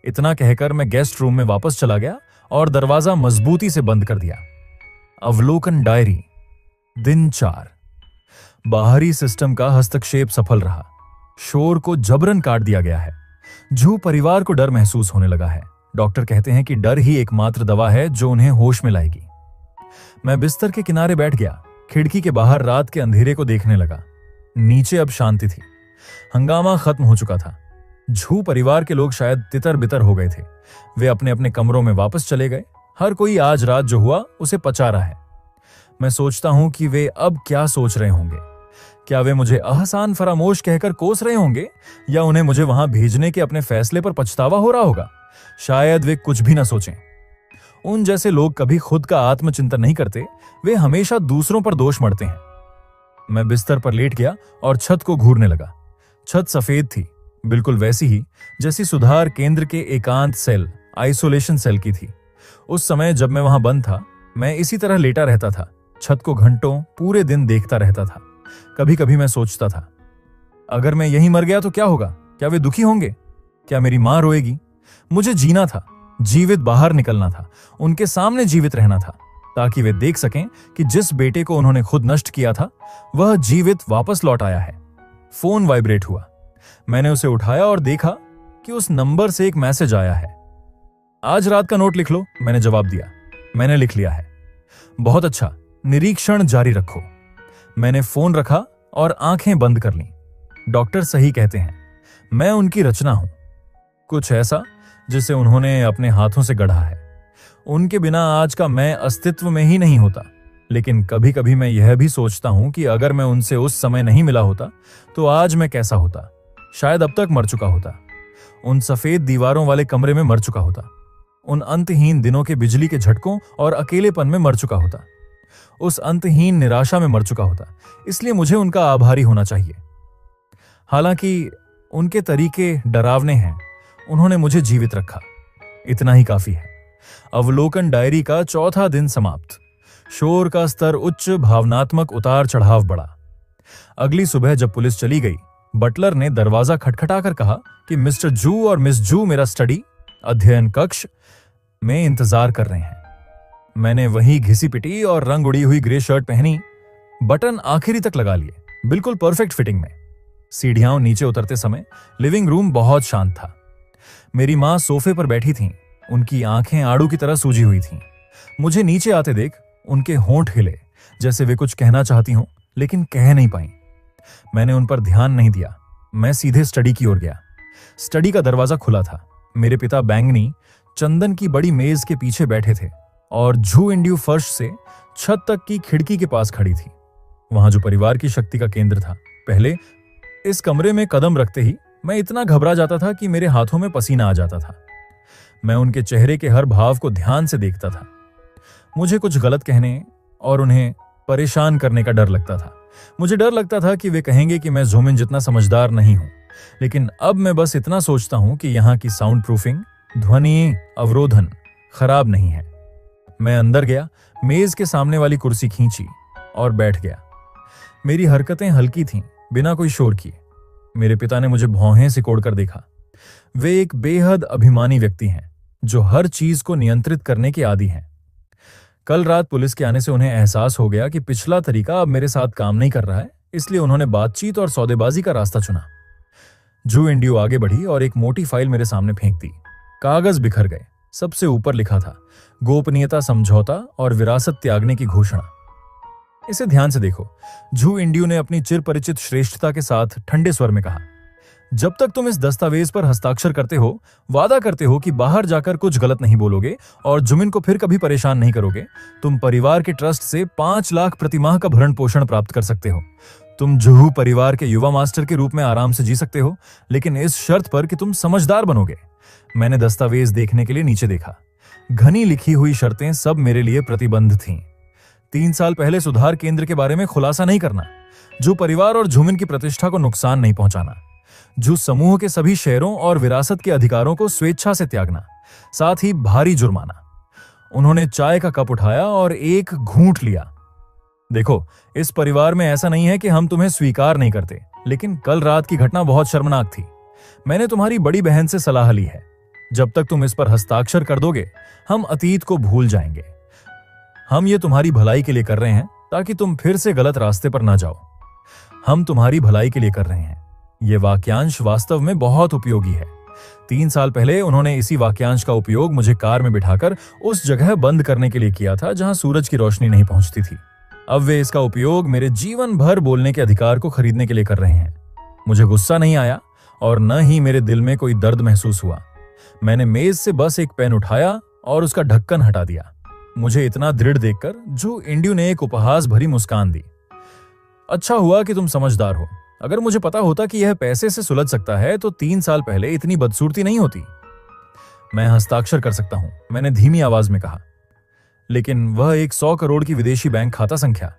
इतना कहकर मैं गेस्ट रूम में वापस चला गया और दरवाजा मजबूती से बंद कर दिया। अवलोकन डायरी, दिन 4। बाहरी सिस्टम का हस्तक्षेप सफल रहा। शोर को जबरन काट दिया गया है। जू परिवार को डर महसूस होने लगा है। डॉक्टर कहते हैं कि डर ही एकमात्र दवा है जो उन्हें होश में लाएगी। मैं बिस्तर के किनारे बैठ गया, खिड़की के बाहर रात के अंधेरे को देखने लगा। नीचे अब शांति थी। हंगामा खत्म हो चुका था। झू परिवार के लोग शायद तितर बितर हो गए थे। वे अपने अपने कमरों में वापस चले गए। हर कोई आज रात जो हुआ उसे पचा रहा है। मैं सोचता हूं कि वे अब क्या सोच रहे होंगे। क्या वे मुझे अहसान फरामोश कहकर कोस रहे होंगे या उन्हें मुझे वहां भेजने के अपने फैसले पर पछतावा हो रहा होगा? शायद वे कुछ भी ना सोचें। उन जैसे लोग कभी खुद का आत्मचिंतन नहीं करते, वे हमेशा दूसरों पर दोष मढ़ते हैं। मैं बिस्तर पर लेट गया और छत को घूरने लगा। छत सफेद थी, बिल्कुल वैसी ही जैसी सुधार केंद्र के एकांत सेल, आइसोलेशन सेल की थी। उस समय जब मैं वहां बंद था, मैं इसी तरह लेटा रहता था। छत को घंटों, पूरे दिन देखता रहता था। कभी कभी मैं सोचता था, अगर मैं यहीं मर गया तो क्या होगा? क्या वे दुखी होंगे? क्या मेरी मां रोएगी? मुझे जीना था, जीवित बाहर निकलना था, उनके सामने जीवित रहना था, ताकि वे देख सकें कि जिस बेटे को उन्होंने खुद नष्ट किया था वह जीवित वापस लौट आया है। फोन वाइब्रेट हुआ। मैंने उसे उठाया और देखा कि उस नंबर से एक मैसेज आया है। आज रात का नोट लिख लो, मैंने जवाब दिया। मैंने लिख लिया है। बहुत अच्छा, निरीक्षण जारी रखो। मैंने फोन रखा और आंखें बंद कर लीं। डॉक्टर सही कहते हैं, मैं उनकी रचना हूं, कुछ ऐसा जिसे उन्होंने अपने हाथों से गढ़ा है। उनके बिना आज का मैं अस्तित्व में ही नहीं होता। लेकिन कभी कभी मैं यह भी सोचता हूं कि अगर मैं उनसे उस समय नहीं मिला होता तो आज मैं कैसा होता। शायद अब तक मर चुका होता, उन सफेद दीवारों वाले कमरे में मर चुका होता, उन अंतहीन दिनों के बिजली के झटकों और अकेलेपन में मर चुका होता, उस अंतहीन निराशा में मर चुका होता। इसलिए मुझे उनका आभारी होना चाहिए। हालांकि उनके तरीके डरावने हैं, उन्होंने मुझे जीवित रखा, इतना ही काफी है। अवलोकन डायरी का चौथा दिन समाप्त। शोर का स्तर उच्च, भावनात्मक उतार चढ़ाव बढ़ा। अगली सुबह जब पुलिस चली गई, बटलर ने दरवाजा खटखटाकर कहा कि मिस्टर जू और मिस जू मेरा स्टडी अध्ययन कक्ष में इंतजार कर रहे हैं। मैंने वही घिसी पिटी और रंग उड़ी हुई ग्रे शर्ट पहनी, बटन आखिरी तक लगा लिए, बिल्कुल परफेक्ट फिटिंग में। सीढ़ियां नीचे उतरते समय लिविंग रूम बहुत शांत था। मेरी मां सोफे पर बैठी थीं, उनकी आंखें आड़ू की तरह सूजी हुई थीं। मुझे नीचे आते देख उनके होंठ हिले, जैसे वे कुछ कहना चाहती हों लेकिन कह नहीं पाई। मैंने उन पर ध्यान नहीं दिया। मैं सीधे स्टडी की ओर गया। स्टडी का दरवाजा खुला था। मेरे पिता बैंगनी चंदन की बड़ी मेज के पीछे बैठे थे और झू इंड्यू फर्श से छत तक की खिड़की के पास खड़ी थी, वहां जो परिवार की शक्ति का केंद्र था। पहले इस कमरे में कदम रखते ही मैं इतना घबरा जाता था कि मेरे हाथों में पसीना आ जाता था। मैं उनके चेहरे के हर भाव को ध्यान से देखता था। मुझे कुछ गलत कहने और उन्हें परेशान करने का डर लगता था। मुझे डर लगता था कि वे कहेंगे कि मैं ज़ोमिन जितना समझदार नहीं हूं। लेकिन अब मैं बस इतना सोचता हूं कि यहाँ की साउंड प्रूफिंग, ध्वनि अवरोधन खराब नहीं है। मैं अंदर गया, मेज के सामने वाली कुर्सी खींची और बैठ गया। मेरी हरकतें हल्की थीं, बिना कोई शोर किए। मेरे पिता ने मुझे भौहें सिकोड़ कर देखा। वे एक बेहद अभिमानी व्यक्ति हैं जो हर चीज को नियंत्रित करने के आदी हैं। कल रात पुलिस के आने से उन्हें एहसास हो गया कि पिछला तरीका अब मेरे साथ काम नहीं कर रहा है, इसलिए उन्होंने बातचीत और सौदेबाजी का रास्ता चुना। जू इंडियो आगे बढ़ी और एक मोटी फाइल मेरे सामने फेंक दी। कागज बिखर गए। सबसे ऊपर लिखा था, गोपनीयता समझौता और विरासत त्यागने की घोषणा। इसे ध्यान से देखो। जू इंडियो ने अपनी चिरपरिचित श्रेष्ठता के साथ ठंडे स्वर में कहा, जब तक तुम इस दस्तावेज पर हस्ताक्षर करते हो, वादा करते हो कि बाहर जाकर कुछ गलत नहीं बोलोगे और जुमिन को फिर कभी परेशान नहीं करोगे, तुम परिवार के ट्रस्ट से 5 लाख प्रतिमाह का भरण पोषण प्राप्त कर सकते हो। तुम जुहू परिवार के युवा मास्टर के रूप में आराम से जी सकते हो, लेकिन इस शर्त पर कि तुम समझदार बनोगे। मैंने दस्तावेज देखने के लिए नीचे देखा। घनी लिखी हुई शर्तें सब मेरे लिए प्रतिबंध थीं। 3 साल पहले सुधार केंद्र के बारे में खुलासा नहीं करना, जो परिवार और जुमिन की प्रतिष्ठा को नुकसान नहीं पहुंचाना, जो समूह के सभी शेयरों और विरासत के अधिकारों को स्वेच्छा से त्यागना, साथ ही भारी जुर्माना। उन्होंने चाय का कप उठाया और एक घूंट लिया। देखो, इस परिवार में ऐसा नहीं है कि हम तुम्हें स्वीकार नहीं करते, लेकिन कल रात की घटना बहुत शर्मनाक थी। मैंने तुम्हारी बड़ी बहन से सलाह ली है। जब तक तुम इस पर हस्ताक्षर कर दोगे, हम अतीत को भूल जाएंगे। हम ये तुम्हारी भलाई के लिए कर रहे हैं, ताकि तुम फिर से गलत रास्ते पर ना जाओ। हम तुम्हारी भलाई के लिए कर रहे हैं। ये वाक्यांश वास्तव में बहुत उपयोगी है। 3 साल पहले उन्होंने इसी वाक्यांश का उपयोग मुझे कार में बिठाकर उस जगह बंद करने के लिए किया था जहां सूरज की रोशनी नहीं पहुंचती थी। अब वे इसका उपयोग मेरे जीवन भर बोलने के अधिकार को खरीदने के लिए कर रहे हैं। मुझे गुस्सा नहीं आया और न ही मेरे दिल में कोई दर्द महसूस हुआ। मैंने मेज से बस एक पेन उठाया और उसका ढक्कन हटा दिया। मुझे इतना दृढ़ देखकर जू इंडियो ने एक उपहास भरी मुस्कान दी। अच्छा हुआ कि तुम समझदार हो। अगर मुझे पता होता कि यह पैसे से सुलझ सकता है तो 3 साल पहले इतनी बदसूरती नहीं होती। मैं हस्ताक्षर कर सकता हूं, मैंने धीमी आवाज में कहा, लेकिन वह एक 100 करोड़ की विदेशी बैंक खाता संख्या,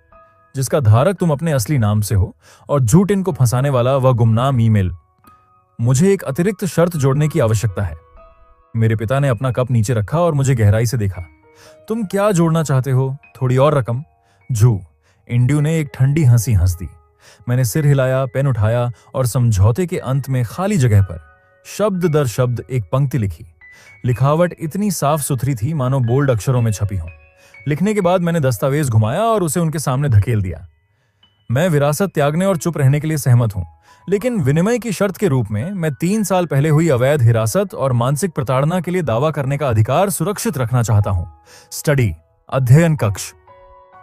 जिसका धारक तुम अपने असली नाम से हो, और झूठ इनको फंसाने वाला वह गुमनाम ईमेल। मुझे एक अतिरिक्त शर्त जोड़ने की आवश्यकता है। मेरे पिता ने अपना कप नीचे रखा और मुझे गहराई से देखा। तुम क्या जोड़ना चाहते हो? थोड़ी और रकम? जू इंडियो ने एक ठंडी हंसी हंस दी। मैंने सिर हिलाया, पेन उठाया और समझौते के अंत में खाली जगह पर शब्द दर शब्द एक पंक्ति लिखी। लिखावट इतनी साफ सुथरी थी मानो बोल्ड अक्षरों में छपी हो। लिखने के बाद मैंने दस्तावेज घुमाया और उसे उनके सामने धकेल दिया। मैं विरासत त्यागने और चुप रहने के लिए सहमत हूं, लेकिन विनिमय की शर्त के रूप में मैं 3 साल पहले हुई अवैध हिरासत और मानसिक प्रताड़ना के लिए दावा करने का अधिकार सुरक्षित रखना चाहता हूं। स्टडी अध्ययन कक्ष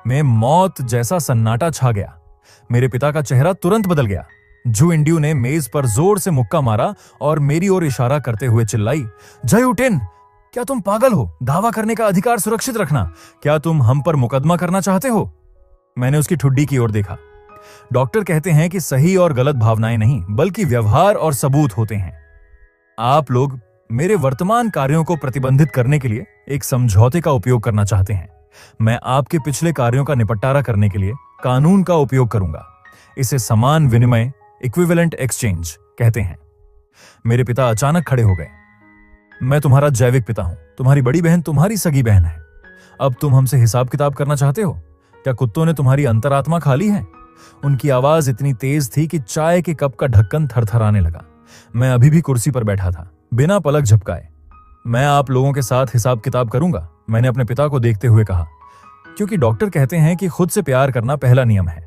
में मौत जैसा सन्नाटा छा गया। मेरे पिता का चेहरा तुरंत बदल गया। जू इंड्यू ने मेज पर जोर से मुक्का मारा और मेरी ओर इशारा करते हुए चिल्लाई, जयूटिन, क्या तुम पागल हो? दावा करने का अधिकार सुरक्षित रखना, क्या तुम हम पर मुकदमा करना चाहते हो? मैंने उसकी ठुड्डी की ओर देखा। डॉक्टर कहते हैं कि सही और गलत भावनाएं नहीं, बल्कि व्यवहार और सबूत होते हैं। आप लोग मेरे वर्तमान कार्यों को प्रतिबंधित करने के लिए एक समझौते का उपयोग करना चाहते हैं। मैं आपके पिछले कार्यों का निपटारा करने के लिए कानून का उपयोग करूंगा। इसे समान विनिमय, इक्विवेलेंट एक्सचेंज कहते हैं। मेरे पिता अचानक खड़े हो गए। मैं तुम्हारा जैविक पिता हूं। तुम्हारी बड़ी बहन तुम्हारी सगी बहन है। अब तुम हमसे हिसाब किताब करना चाहते हो? क्या कुत्तों ने तुम्हारी अंतरात्मा खा ली है? उनकी आवाज इतनी तेज थी कि चाय के कप का ढक्कन थरथराने लगा। मैं अभी भी कुर्सी पर बैठा था, बिना पलक झपकाए। मैं आप लोगों के साथ हिसाब किताब करूंगा, मैंने अपने पिता को देखते हुए कहा, क्योंकि डॉक्टर कहते हैं कि खुद से प्यार करना पहला नियम है।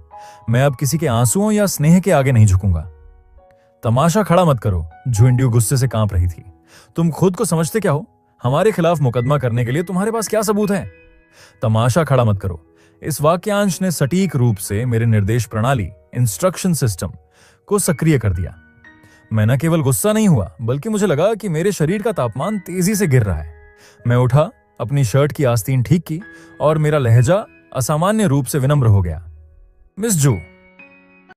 मैं अब किसी के आंसुओं या स्नेह के आगे नहीं झुकूंगा। तमाशा खड़ा मत करो। जू इंड्यू गुस्से से कांप रही थी। तुम खुद को समझते क्या हो? हमारे खिलाफ मुकदमा करने के लिए तुम्हारे पास क्या सबूत है? तमाशा खड़ा मत करो। इस वाक्यांश ने सटीक रूप से मेरे निर्देश प्रणाली, इंस्ट्रक्शन सिस्टम को सक्रिय कर दिया। मैं न केवल गुस्सा नहीं हुआ, बल्कि मुझे लगा कि मेरे शरीर का तापमान तेजी से गिर रहा है। मैं उठा, अपनी शर्ट की आस्तीन ठीक की और मेरा लहजा असामान्य रूप से विनम्र हो गया। मिस जू,